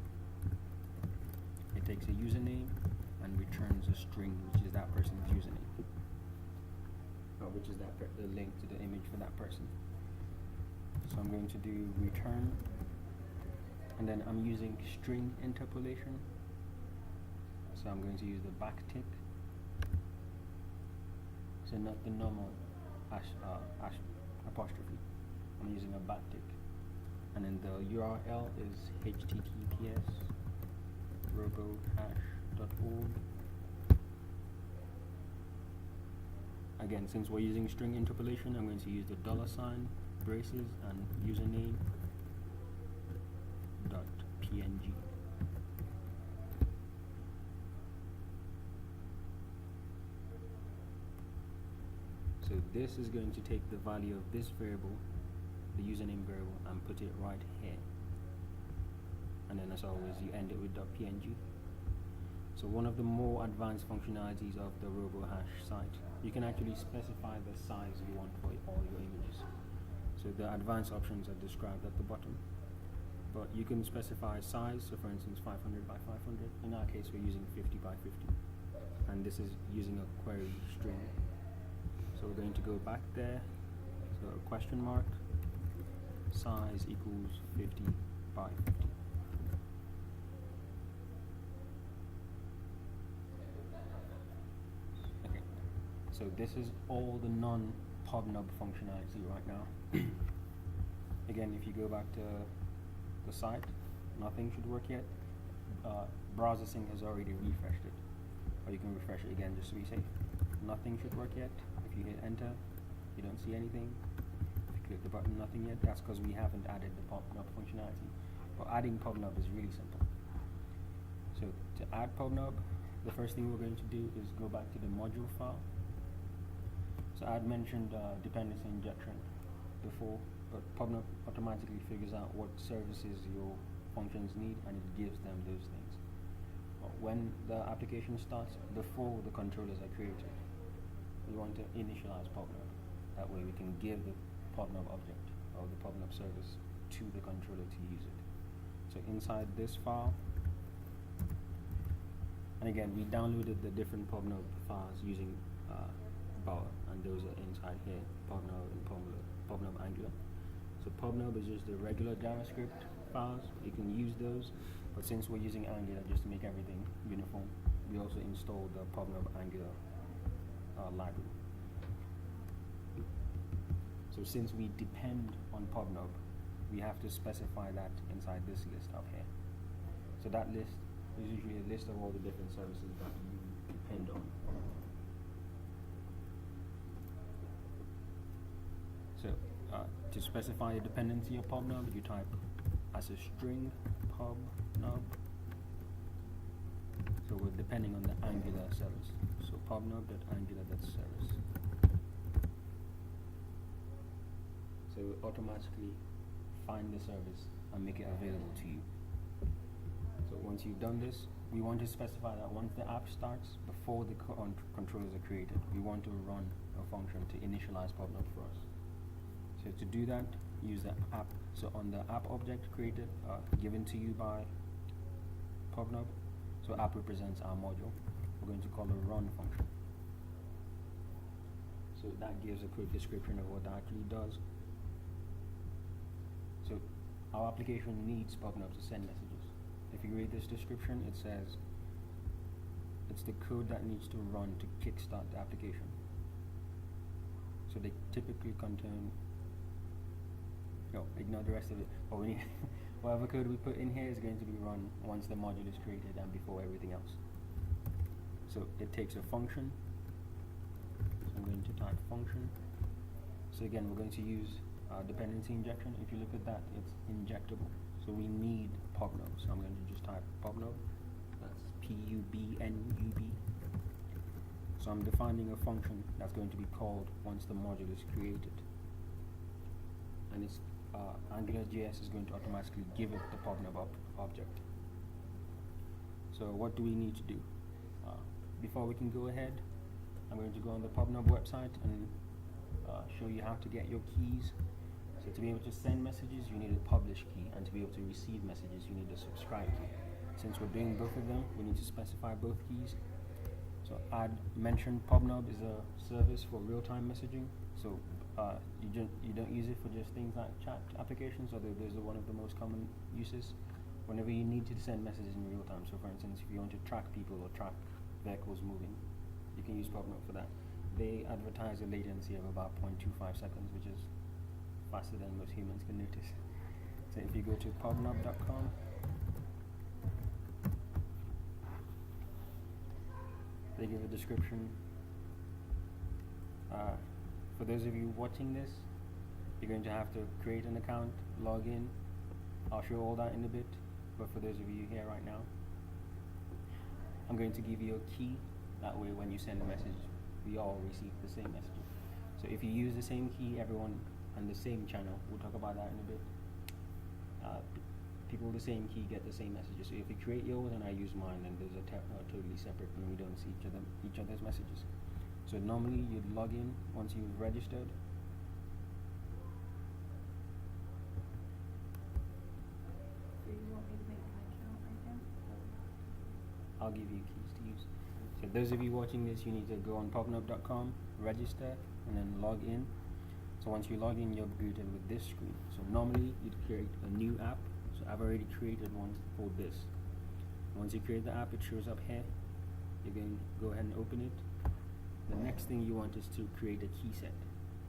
It takes a username and returns a string, which is that person's username, or which is the link to the image for that person. So I'm going to do return. And then I'm using string interpolation. So I'm going to use the backtick. So not the normal apostrophe. I'm using a backtick. And then the URL is https robohash.org. Again, since we're using string interpolation, I'm going to use the $, braces, and username .png. So this is going to take the value of this variable, the username variable, and put it right here. And then as always, you end it with .png. So one of the more advanced functionalities of the RoboHash site, you can actually specify the size you want for all your images. So the advanced options are described at the bottom. But you can specify size, so for instance 500 by 500. In our case, we're using 50 by 50. And this is using a query string. So we're going to go back there, so question mark, size equals 50 by 50. Okay, so this is all the non-PubNub functionality right now. Again, if you go back to the site, nothing should work yet. Browser sync has already refreshed it, or you can refresh it again just to be safe. Nothing should work yet. If you hit enter, you don't see anything. If you click the button, nothing yet. That's because we haven't added the PubNub functionality. But adding PubNub is really simple. So to add PubNub, the first thing we're going to do is go back to the module file. So I had mentioned dependency injection before, but PubNub automatically figures out what services your functions need and it gives them those things. But when the application starts, before the controllers are created, we want to initialize PubNub. That way we can give the PubNub object or the PubNub service to the controller to use it. So inside this file, and again, we downloaded the different PubNub files using Bower, and those are inside here, PubNub and PubNub Angular. So PubNub is just the regular JavaScript files. You can use those, but since we're using Angular just to make everything uniform, we also installed the PubNub Angular library. So since we depend on PubNub, we have to specify that inside this list up here. So that list is usually a list of all the different services that you depend on. So to specify a dependency of PubNub, you type as a string PubNub. So we're depending on the Angular service. So pubnub.angular.service. So it will automatically find the service and make it available to you. So once you've done this, we want to specify that once the app starts, before the controllers are created, we want to run a function to initialize PubNub for us. So to do that, use the app. So on the app object created, given to you by PubNub, so app represents our module, we're going to call the run function. So that gives a quick description of what that actually does. So our application needs PubNub to send messages. If you read this description, it says it's the code that needs to run to kickstart the application. So they typically contain, no, ignore the rest of it. But we need whatever code we put in here is going to be run once the module is created and before everything else. So it takes a function. So I'm going to type function. So again, we're going to use dependency injection. If you look at that, it's injectable. So we need PubNub. So I'm going to just type PubNub. That's PUBNUB. So I'm defining a function that's going to be called once the module is created. And it's AngularJS is going to automatically give it the PubNub object. So what do we need to do? Before we can go ahead, I'm going to go on the PubNub website and show you how to get your keys. So to be able to send messages, you need a publish key, and to be able to receive messages, you need a subscribe key. Since we're doing both of them, we need to specify both keys. So I'd mentioned PubNub is a service for real-time messaging. So you don't use it for just things like chat applications, although those are one of the most common uses. Whenever you need to send messages in real time, so for instance, if you want to track people or track vehicles moving, you can use PubNub for that. They advertise a latency of about 0.25 seconds, which is faster than most humans can notice. So if you go to pubnub.com, they give a description. For those of you watching this, you're going to have to create an account, log in. I'll show all that in a bit, but for those of you here right now, I'm going to give you a key. That way when you send a message, we all receive the same messages. So if you use the same key, everyone on the same channel, we'll talk about that in a bit, people with the same key get the same messages. So if you create yours and I use mine, then those are totally separate and we don't see each other's messages. So normally you'd log in once you've registered. So you want me to make an account right now? I'll give you keys to use. So those of you watching this, you need to go on pubnub.com, register, and then log in. So once you log in, you're greeted with this screen. So normally you'd create a new app. So I've already created one for this. Once you create the app, it shows up here. You can go ahead and open it. The next thing you want is to create a key set.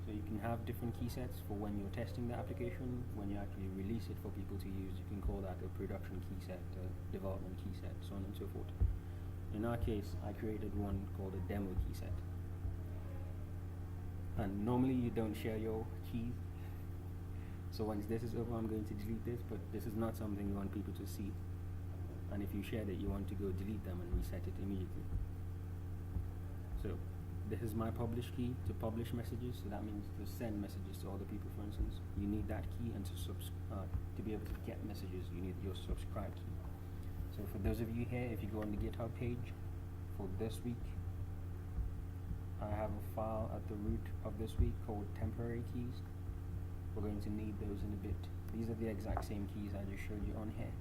So you can have different key sets for when you're testing the application. When you actually release it for people to use, you can call that a production key set, a development key set, so on and so forth. In our case, I created one called a demo key set. And normally you don't share your keys. So once this is over, I'm going to delete this, but this is not something you want people to see. And if you shared it, you want to go delete them and reset it immediately. So this is my publish key to publish messages. So that means to send messages to other people, for instance. You need that key, and to be able to get messages, you need your subscribe key. So for those of you here, if you go on the GitHub page for this week, I have a file at the root of this week called temporary keys. We're going to need those in a bit. These are the exact same keys I just showed you on here.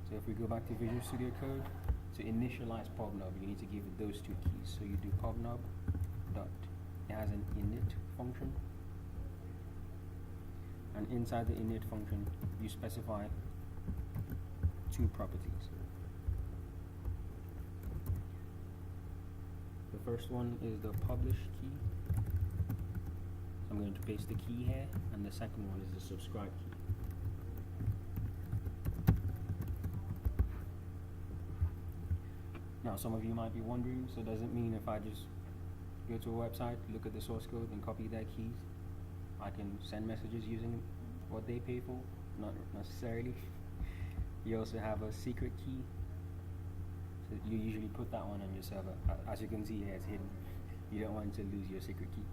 So if we go back to Visual Studio Code, to initialize PubNub, you need to give it those two keys. So you do PubNub dot, it has an init function, and inside the init function, you specify two properties. The first one is the publish key. I'm going to paste the key here, and the second one is the subscribe key. Now, some of you might be wondering, so does it mean if I just go to a website, look at the source code, and copy their keys, I can send messages using what they pay for? Not necessarily. You also have a secret key. So you usually put that one on your server. As you can see here, it's hidden. You don't want to lose your secret key.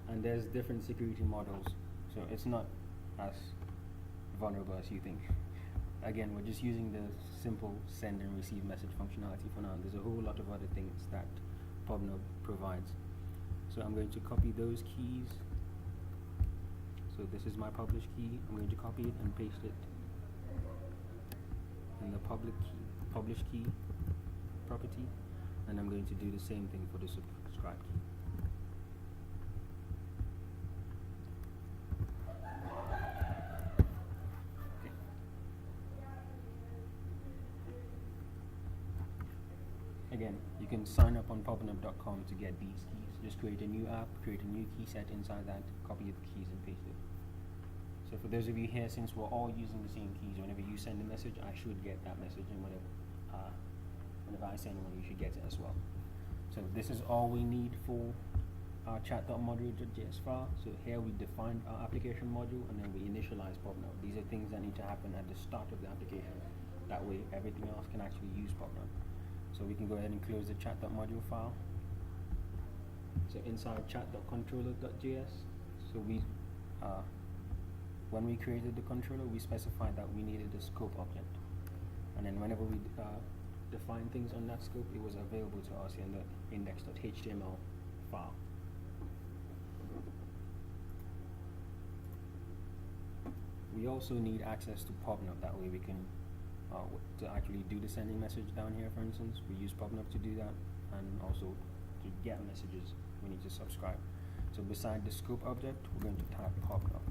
And there's different security models, so it's not as vulnerable as you think. Again, we're just using the simple send and receive message functionality for now. There's a whole lot of other things that PubNub provides. So I'm going to copy those keys. So this is my publish key. I'm going to copy it and paste it in the publish key property, and I'm going to do the same thing for the subscribe key. Okay. Again, you can sign up on PubNub.com to get these keys. Just create a new app, create a new key set inside that, copy the keys and paste it. So for those of you here, since we're all using the same keys, whenever you send a message, I should get that message, and whenever I send one, you should get it as well. So this is all we need for our chat.module.js file. So here we defined our application module, and then we initialize PubNub. These are things that need to happen at the start of the application. That way, everything else can actually use PubNub. So we can go ahead and close the chat.module file. So inside chat.controller.js, so when we created the controller, we specified that we needed a scope object, and then whenever we define things on that scope, it was available to us in the index.html file. We also need access to PubNub. That way we can to actually do the sending message down here, for instance. We use PubNub to do that, and also to get messages we need to subscribe. So beside the scope object, we're going to type PubNub.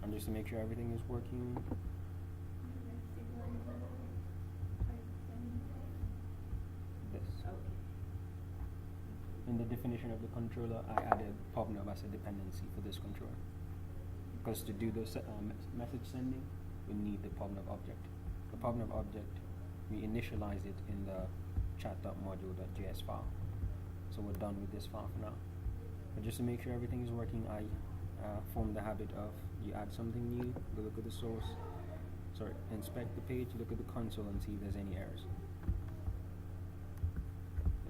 And just to make sure everything is working, this. In the definition of the controller, I added PubNub as a dependency for this controller, because to do the message sending, we need the PubNub object. The PubNub object, we initialize it in the chat.module.js file. So we're done with this file for now. But just to make sure everything is working, I form the habit of, you add something new, go look at the source, inspect the page, look at the console and see if there's any errors.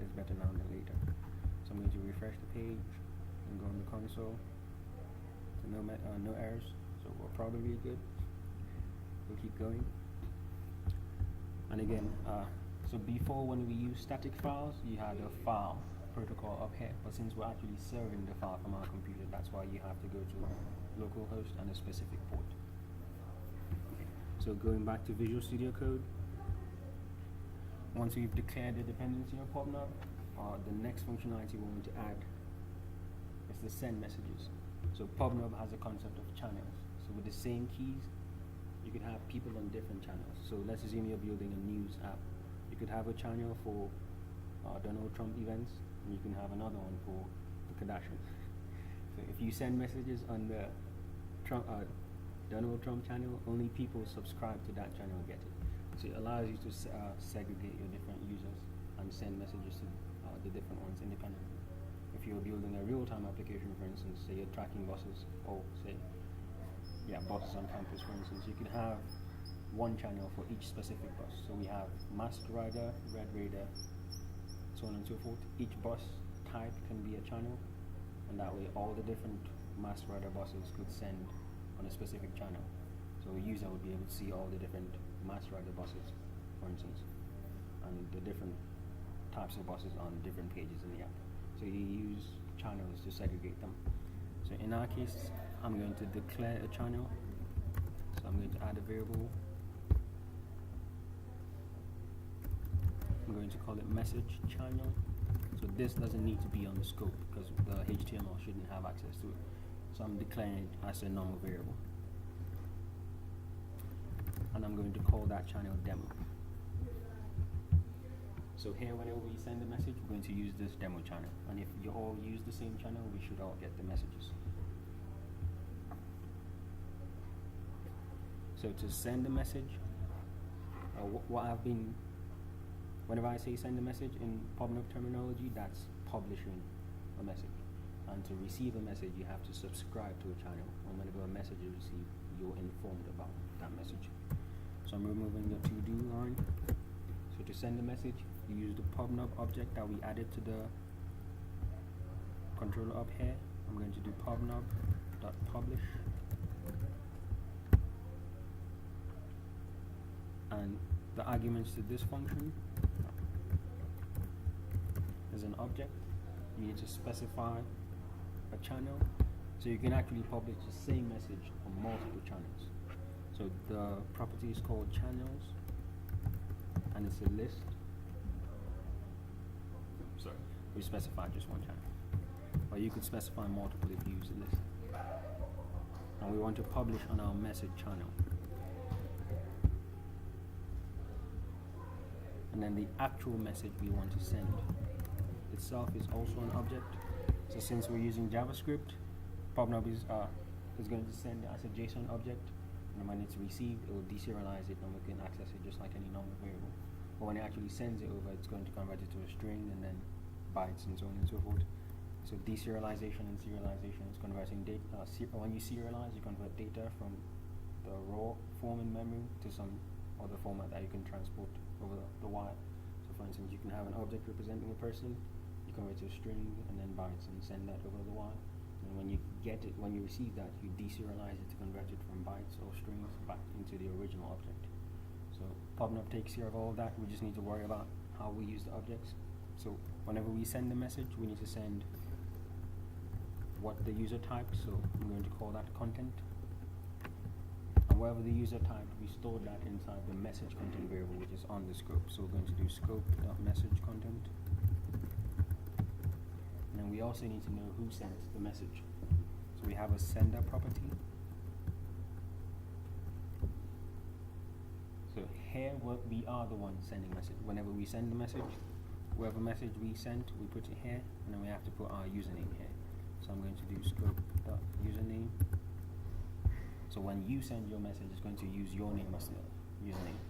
It's better now than later. So I'm going to refresh the page and go on the console. So no errors, so we're probably good. We'll keep going. And again, so before, when we use static files, you had a file protocol up here, but since we're actually serving the file from our computer, that's why you have to go to localhost and a specific port. So going back to Visual Studio Code, once we've declared the dependency of PubNub, the next functionality we want to add is the send messages. So PubNub has a concept of channels. So with the same keys, you could have people on different channels. So let's assume you're building a news app. You could have a channel for Donald Trump events, and you can have another one for the Kardashians. So if you send messages on the Donald Trump channel, only people subscribed to that channel get it. So it allows you to segregate your different users and send messages to the different ones independently. If you're building a real-time application, for instance, say you're tracking buses, or buses on campus, for instance, you could have one channel for each specific bus. So we have Masked Rider, Red Raider, so on and so forth. Each bus type can be a channel, and that way all the different Masked Rider buses could send on a specific channel. So a user would be able to see all the different Masked Rider buses, for instance, and the different types of buses on different pages in the app. So you use channels to segregate them. So in our case, I'm going to declare a channel. So I'm going to add a variable. I'm going to call it message channel. So this doesn't need to be on the scope because the HTML shouldn't have access to it. So I'm declaring it as a normal variable. And I'm going to call that channel demo. So here, whenever we send a message, we're going to use this demo channel. And if you all use the same channel, we should all get the messages. So to send a message, whenever I say send a message in PubNub terminology, that's publishing a message. And to receive a message, you have to subscribe to a channel. And whenever a message is received, you're informed about that message. So I'm removing the to-do line. So to send a message, you use the PubNub object that we added to the controller up here. I'm going to do PubNub.publish. And the arguments to this function is an object. You need to specify a channel, so you can actually publish the same message on multiple channels. So the property is called channels, and it's a list. Sorry, we specify just one channel, but you could specify multiple if you use a list. And we want to publish on our message channel. And then the actual message we want to send itself is also an object. So since we're using JavaScript, PubNub is going to send it as a JSON object, and when it's received, it will deserialize it, and we can access it just like any normal variable. But when it actually sends it over, it's going to convert it to a string and then bytes and so on and so forth. So deserialization and serialization is converting data. When you serialize, you convert data from the raw form in memory to some other format that you can transport over the wire. So for instance, you can have an object representing a person, you convert it to a string and then bytes and send that over the wire. And when you get it, when you receive that, you deserialize it to convert it from bytes or strings back into the original object. So PubNub takes care of all of that. We just need to worry about how we use the objects. So whenever we send a message, we need to send what the user typed. So I'm going to call that content. And wherever the user typed, we store that inside the message content variable, which is on the scope. So we're going to do scope.message content. And then we also need to know who sent the message. So we have a sender property. So here we are the ones sending message. Whenever we send the message, whatever message we sent, we put it here, and then we have to put our username here. So I'm going to do scope.username. So when you send your message, it's going to use your name as the username.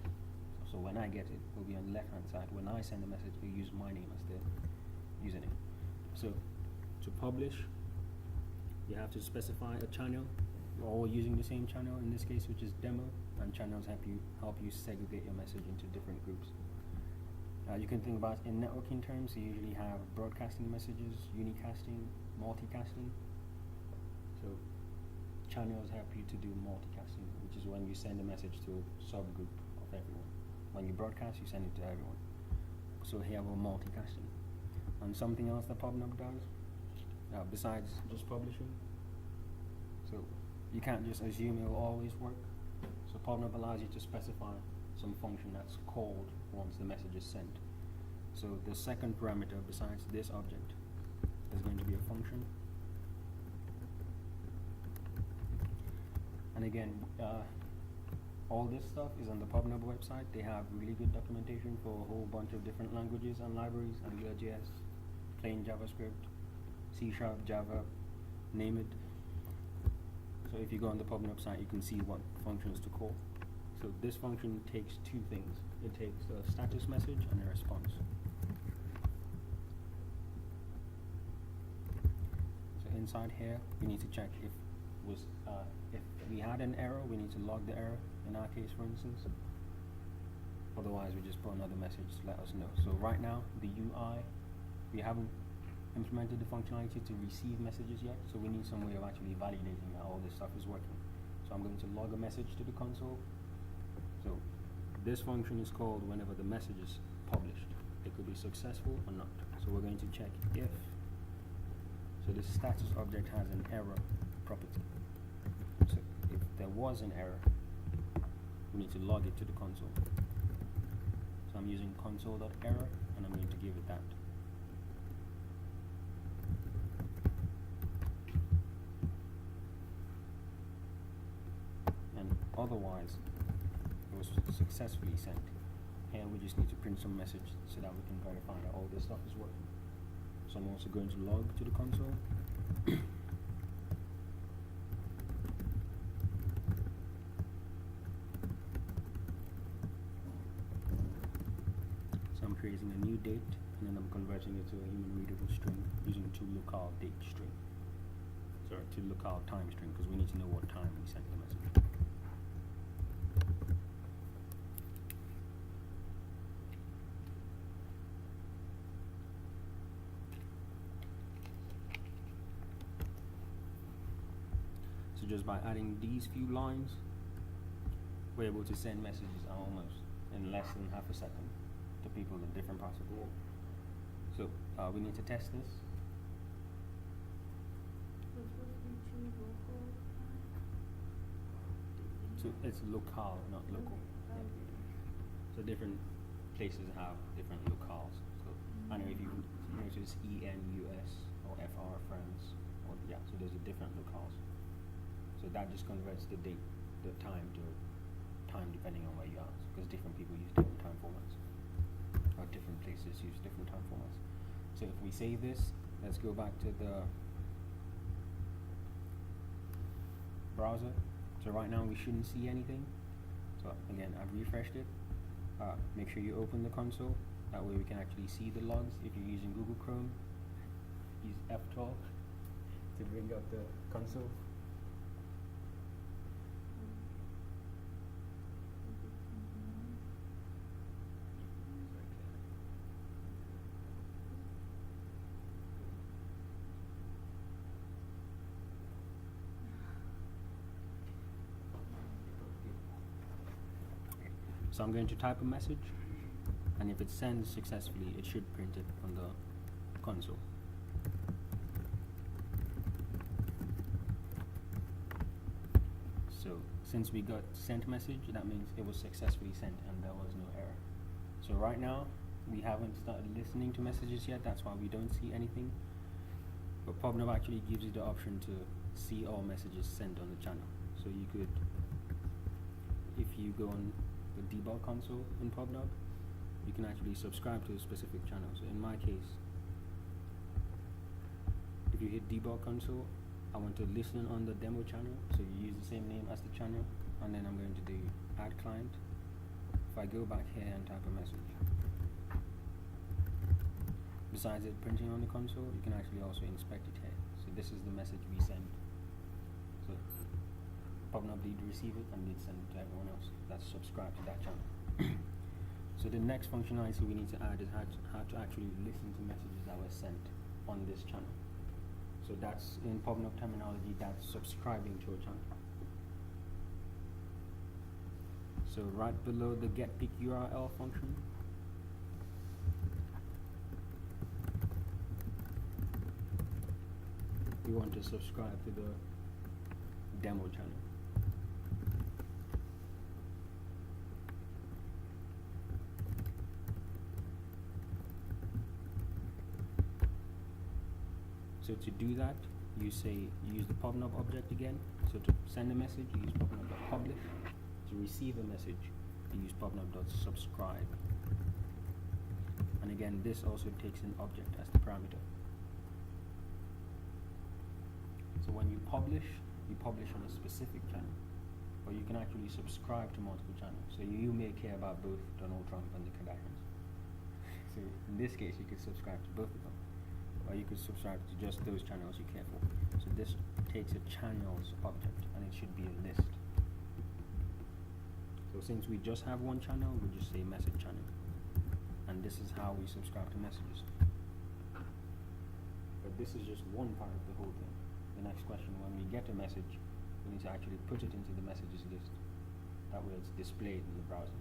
So when I get it, it will be on the left hand side. When I send a message, it will use my name as the username. So to publish, you have to specify a channel. We're all using the same channel in this case, which is demo, and channels help you segregate your message into different groups. You can think about in networking terms, you usually have broadcasting messages, unicasting, multicasting. So channels help you to do multicasting, which is when you send a message to a subgroup of everyone. When you broadcast, you send it to everyone. So here we're multicasting. And something else that PubNub does, besides just publishing, so you can't just assume it will always work. So PubNub allows you to specify some function that's called once the message is sent. So the second parameter besides this object is going to be a function. And again, all this stuff is on the PubNub website. They have really good documentation for a whole bunch of different languages and libraries, AngularJS, plain JavaScript, C#, Java, name it. So if you go on the PubNub site, you can see what functions to call. So this function takes two things. It takes a status message and a response. So inside here, we need to check if we had an error, we need to log the error, in our case, for instance. Otherwise, we just put another message to let us know. So right now, the UI, we haven't implemented the functionality to receive messages yet, so we need some way of actually validating that all this stuff is working. So I'm going to log a message to the console. So this function is called whenever the message is published. It could be successful or not. So we're going to check if, so the status object has an error property. So if there was an error, we need to log it to the console. So I'm using console.error, and I'm going to give it that. And otherwise, it was successfully sent. here we just need to print some message so that we can verify that all this stuff is working. So I'm also going to log to the console. So I'm creating a new date, and then I'm converting it to a human readable string using to locale date string. Sorry, to locale time string, because we need to know what time we sent the message. So just by adding these few lines, we're able to send messages almost in less than half a second to people in different parts of the world. So we need to test this. So it's supposed to be choose local time? So it's locale, not local. Okay. So different places have different locales. So I know if you notice EN US or FR France, or yeah, so there's a different locales. So that just converts the date, the time to time depending on where you are, because different people use different time formats, or different places use different time formats. So if we save this, let's go back to the browser. So right now we shouldn't see anything. So again, I've refreshed it. Make sure you open the console. That way we can actually see the logs. If you're using Google Chrome, use F12 to bring up the console. So I'm going to type a message, and if it sends successfully, it should print it on the console. So since we got sent message, that means it was successfully sent and there was no error. So right now, we haven't started listening to messages yet, that's why we don't see anything. But PubNub actually gives you the option to see all messages sent on the channel. So you could, if you go on the debug console in PubNub, you can actually subscribe to a specific channel. So in my case, if you hit debug console, I want to listen on the demo channel, so you use the same name as the channel, and then I'm going to do add client. If I go back here and type a message, besides it printing on the console, you can actually also inspect it here. So this is the message we send. So PubNub did receive it and did send it to everyone else that's subscribed to that channel. So the next functionality we need to add is how to actually listen to messages that were sent on this channel. So that's, in PubNub terminology, that's subscribing to a channel. So right below the get pick URL function, we want to subscribe to the demo channel. So to do that, you use the PubNub object again. So to send a message, you use PubNub.publish. To receive a message, you use PubNub.subscribe. And again, this also takes an object as the parameter. So when you publish on a specific channel, or you can actually subscribe to multiple channels. So you may care about both Donald Trump and the Kardashians. So in this case, you could subscribe to both of them, or you could subscribe to just those channels you care for. So this takes a channels object, and it should be a list. So since we just have one channel, we just say message channel, and this is how we subscribe to messages. But this is just one part of the whole thing. The next question, when we get a message, we need to actually put it into the messages list. That way it's displayed in the browser.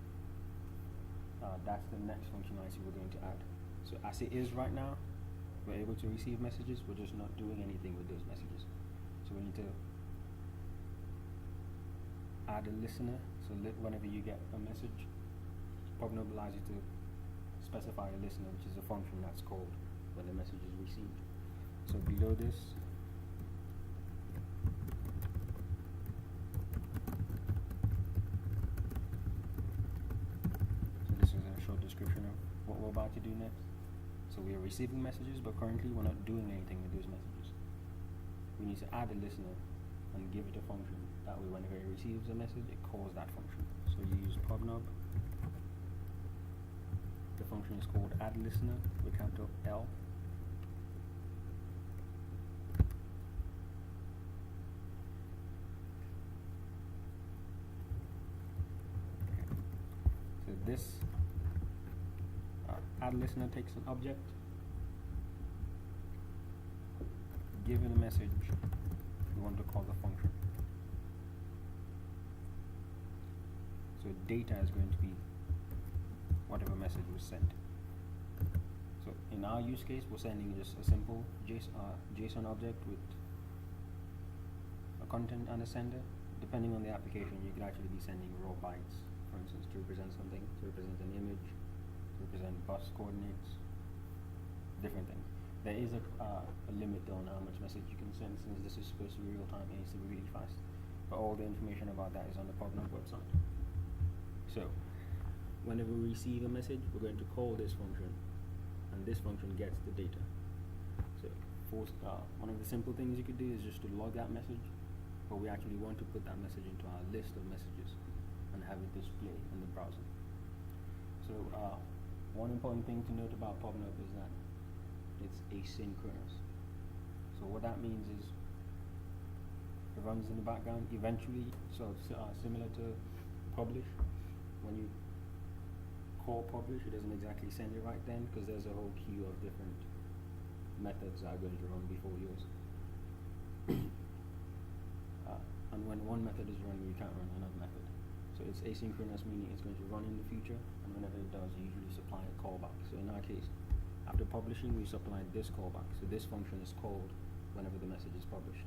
That's the next functionality we're going to add. So as it is right now, we're able to receive messages, we're just not doing anything with those messages. So we need to add a listener. So whenever you get a message, PubNub allows you to specify a listener, which is a function that's called when the message is received. So below this, description of what we're about to do next. So we are receiving messages, but currently we're not doing anything with those messages. We need to add a listener and give it a function. That way whenever it receives a message, it calls that function. So you use PubNub. The function is called addListener with capital L. So this addListener takes an object, given a message, we want to call the function. So data is going to be whatever message was sent. So in our use case, we're sending just a simple JSON object with a content and a sender. Depending on the application, you could actually be sending raw bytes, for instance, to represent something, to represent an image, to represent bus coordinates, different things. There is a limit on how much message you can send, since this is supposed to be real time, it needs to be really fast. But all the information about that is on the PubNub website. So whenever we receive a message, we're going to call this function, and this function gets the data. So one of the simple things you could do is just to log that message, but we actually want to put that message into our list of messages and have it display in the browser. So one important thing to note about PubNub is that it's asynchronous. So what that means is it runs in the background eventually, so similar to publish. When you call publish, it doesn't exactly send it right then, because there's a whole queue of different methods that are going to run before yours. And when one method is running, you can't run another method. So it's asynchronous, meaning it's going to run in the future, and whenever it does, you usually supply a callback. So in our case, after publishing, we supplied this callback. So this function is called whenever the message is published.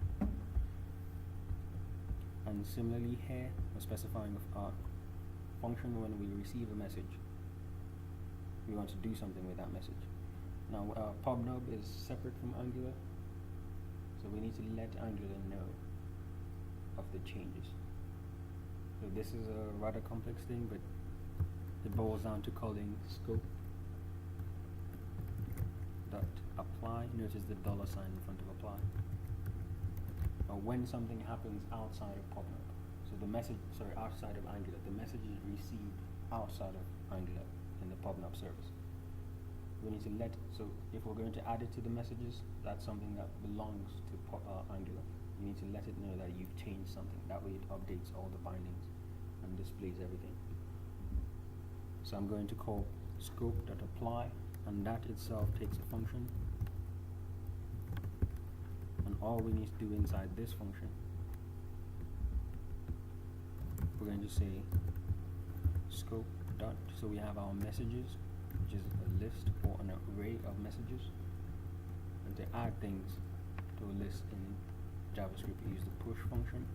And similarly here, we're specifying a function when we receive a message. We want to do something with that message. Now, PubNub is separate from Angular, so we need to let Angular know of the changes. So this is a rather complex thing, but it boils down to calling scope dot apply. Notice the $sign in front of apply. Now, when something happens outside of PubNub, so the message, outside of Angular, the message is received outside of Angular in the PubNub service. We need to so if we're going to add it to the messages, that's something that belongs to Angular. You need to let it know that you've changed something. That way it updates all the bindings and displays everything. So I'm going to call scope.apply, and that itself takes a function. And all we need to do inside this function, we're going to say scope dot, so we have our messages, which is a list or an array of messages. And to add things to a list in JavaScript, we use the push function.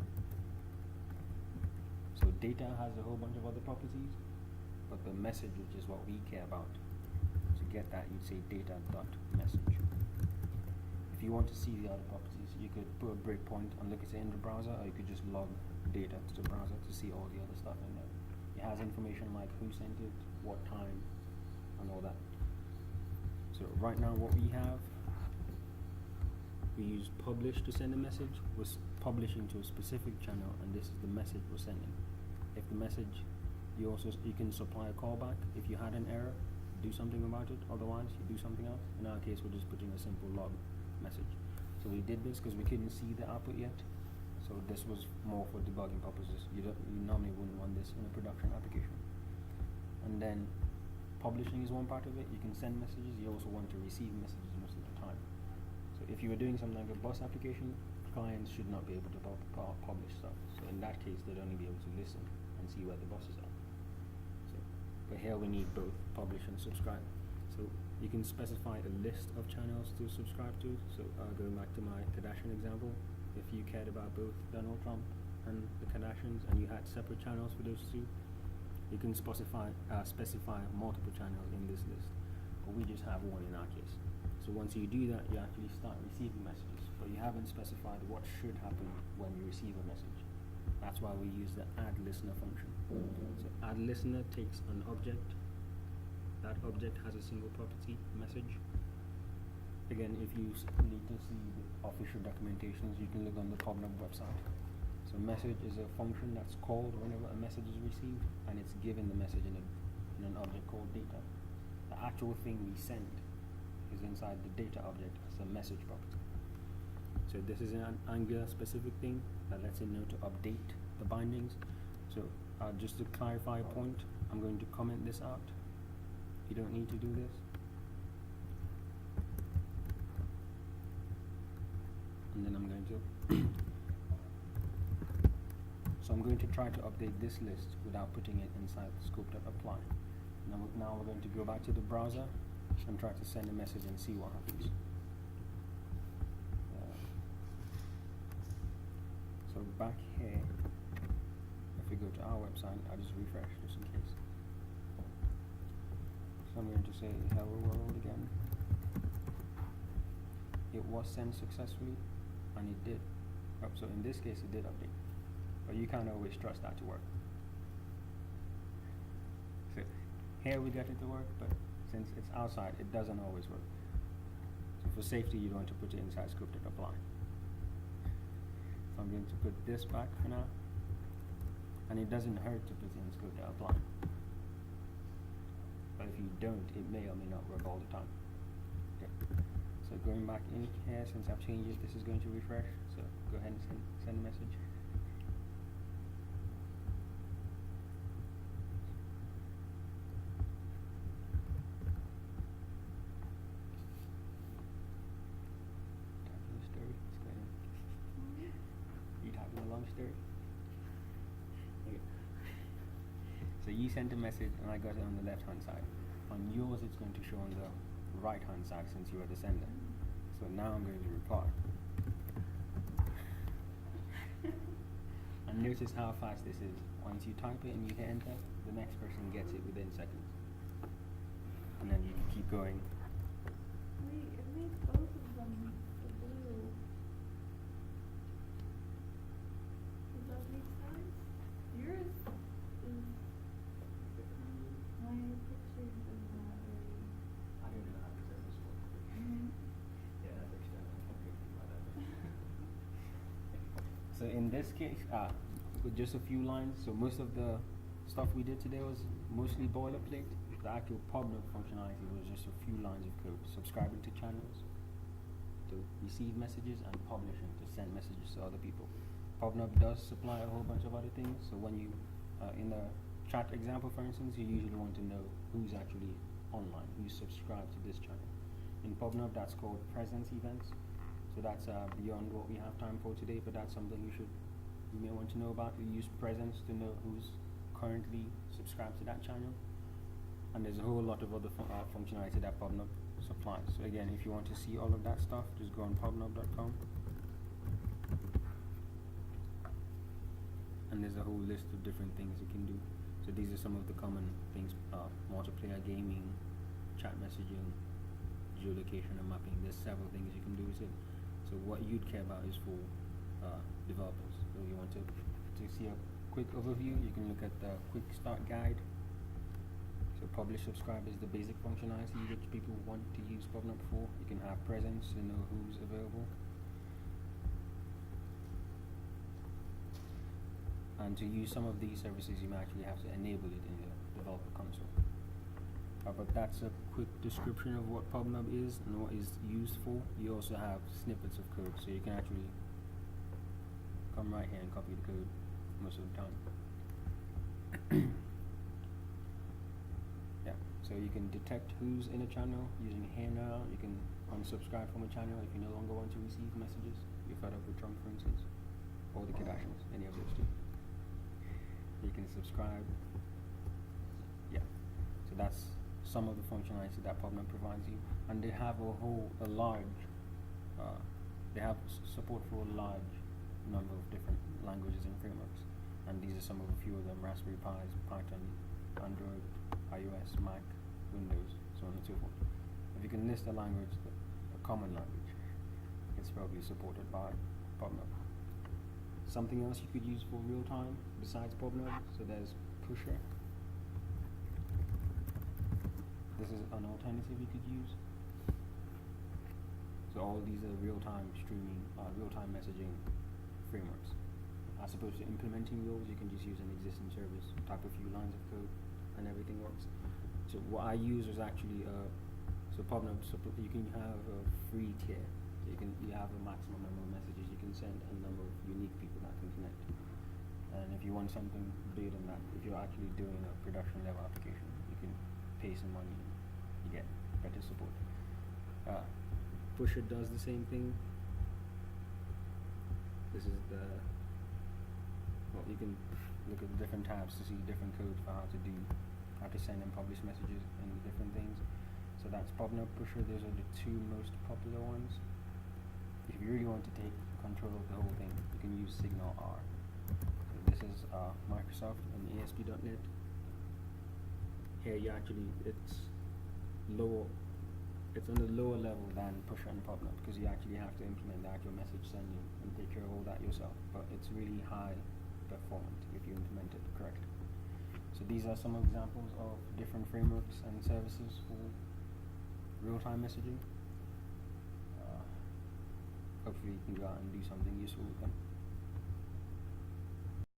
So data has a whole bunch of other properties, but the message, which is what we care about, to get that, you'd say data.message. If you want to see the other properties, you could put a breakpoint and look at it in the browser, or you could just log data to the browser to see all the other stuff in there. It has information like who sent it, what time, and all that. So right now what we have, we use publish to send a message. We're publishing to a specific channel, and this is the message we're sending. If the message, you can supply a callback. If you had an error, do something about it. Otherwise, you do something else. In our case, we're just putting a simple log message. So we did this because we couldn't see the output yet. So this was more for debugging purposes. You normally wouldn't want this in a production application. And then publishing is one part of it. You can send messages. You also want to receive messages most of the time. So if you were doing something like a bus application, clients should not be able to publish stuff. So in that case, they'd only be able to listen and see where the buses are. So, but here we need both publish and subscribe. So you can specify a list of channels to subscribe to. So going back to my Kardashian example, if you cared about both Donald Trump and the Kardashians, and you had separate channels for those two, you can specify multiple channels in this list. But we just have one in our case. So once you do that, you actually start receiving messages, but you haven't specified what should happen when you receive a message. That's why we use the addListener function. So addListener takes an object, that object has a single property, message. Again, if you need to see the official documentations, you can look on the PubNub website. So message is a function that's called whenever a message is received, and it's given the message in an object called data. The actual thing we send is inside the data object as a message property. So this is an Angular specific thing that lets it know to update the bindings. So just to clarify a point, I'm going to comment this out. You don't need to do this. And then I'm going to so I'm going to try to update this list without putting it inside the scope.apply. Now we're going to go back to the browser and try to send a message and see what happens. So back here, if we go to our website, I'll just refresh just in case. So I'm going to say hello world again. It was sent successfully, and it did. So in this case, it did update. But you can't always trust that to work. So here we get it to work, but since it's outside, it doesn't always work. So for safety, you don't want to put it inside scope.apply. So I'm going to put this back for now, and it doesn't hurt to put it in scope.apply. But if you don't, it may or may not work all the time. Okay. So going back in here, since I've changed it, this is going to refresh. So go ahead and send a message. Story. Okay. So you sent a message and I got it on the left hand side. On yours it's going to show on the right hand side since you are the sender. So now I'm going to reply. And notice how fast this is. Once you type it and you hit enter, the next person gets it within seconds. And then you can keep going. Wait, it made both of them blue. Does that make sense? Yours is my picture is not very. I don't know how to say this one. Yeah, that's external. So in this case, with just a few lines, so most of the stuff we did today was mostly boilerplate. The actual PubNub functionality was just a few lines of code, subscribing to channels, to receive messages, and publishing, to send messages to other people. PubNub does supply a whole bunch of other things, so when you, in the chat example for instance, you usually want to know who's actually online, who's subscribed to this channel. In PubNub that's called presence events, so that's beyond what we have time for today, but that's something you may want to know about. We use presence to know who's currently subscribed to that channel. And there's a whole lot of other functionality that PubNub supplies. So again, if you want to see all of that stuff, just go on pubnub.com. And there's a whole list of different things you can do. So these are some of the common things: multiplayer gaming, chat messaging, geolocation and mapping. There's several things you can do with it. So what you'd care about is for developers. So you want to see a quick overview, you can look at the quick start guide. So publish, subscribe is the basic functionality which people want to use PubNub for. You can have presence to know who's available. And to use some of these services, you might actually have to enable it in the developer console. But that's a quick description of what PubNub is and what is used for. You also have snippets of code, so you can actually come right here and copy the code most of the time. Yeah, so you can detect who's in a channel using here now. You can unsubscribe from a channel if you no longer want to receive messages. You're fed up with Trump, for instance, or the Kardashians, any of those two. You can subscribe. Yeah, so that's some of the functionality that PubNub provides you, and they have they have support for a large number of different languages and frameworks, and these are some of a few of them: Raspberry Pis, Python, Android, iOS, Mac, Windows, so on and so forth. If you can list a language, a common language, it's probably supported by PubNub. Something else you could use for real time besides PubNub, so there's Pusher. this is an alternative you could use. So all these are real-time streaming, real-time messaging frameworks. As opposed to implementing those, you can just use an existing service, type a few lines of code, and everything works. So what I use was actually so PubNub. You can have a free tier. So you have a maximum number of messages you can send and number of unique people that can connect. And if you want something bigger than that, if you're actually doing a production level application, you can pay some money and you get better support. Pusher does the same thing. This is you can look at the different tabs to see different codes for how to send and publish messages and different things. So that's PubNub, Pusher. Those are the two most popular ones. If you really want to take control of the whole thing, you can use Signal R. So this is Microsoft and ASP.NET. Here it's on a lower level than Pusher and PubNub because you actually have to implement the actual message sending and take care of all that yourself. But it's really high performant if you implement it correctly. So these are some examples of different frameworks and services for real-time messaging. Hopefully you can go out and do something useful with them.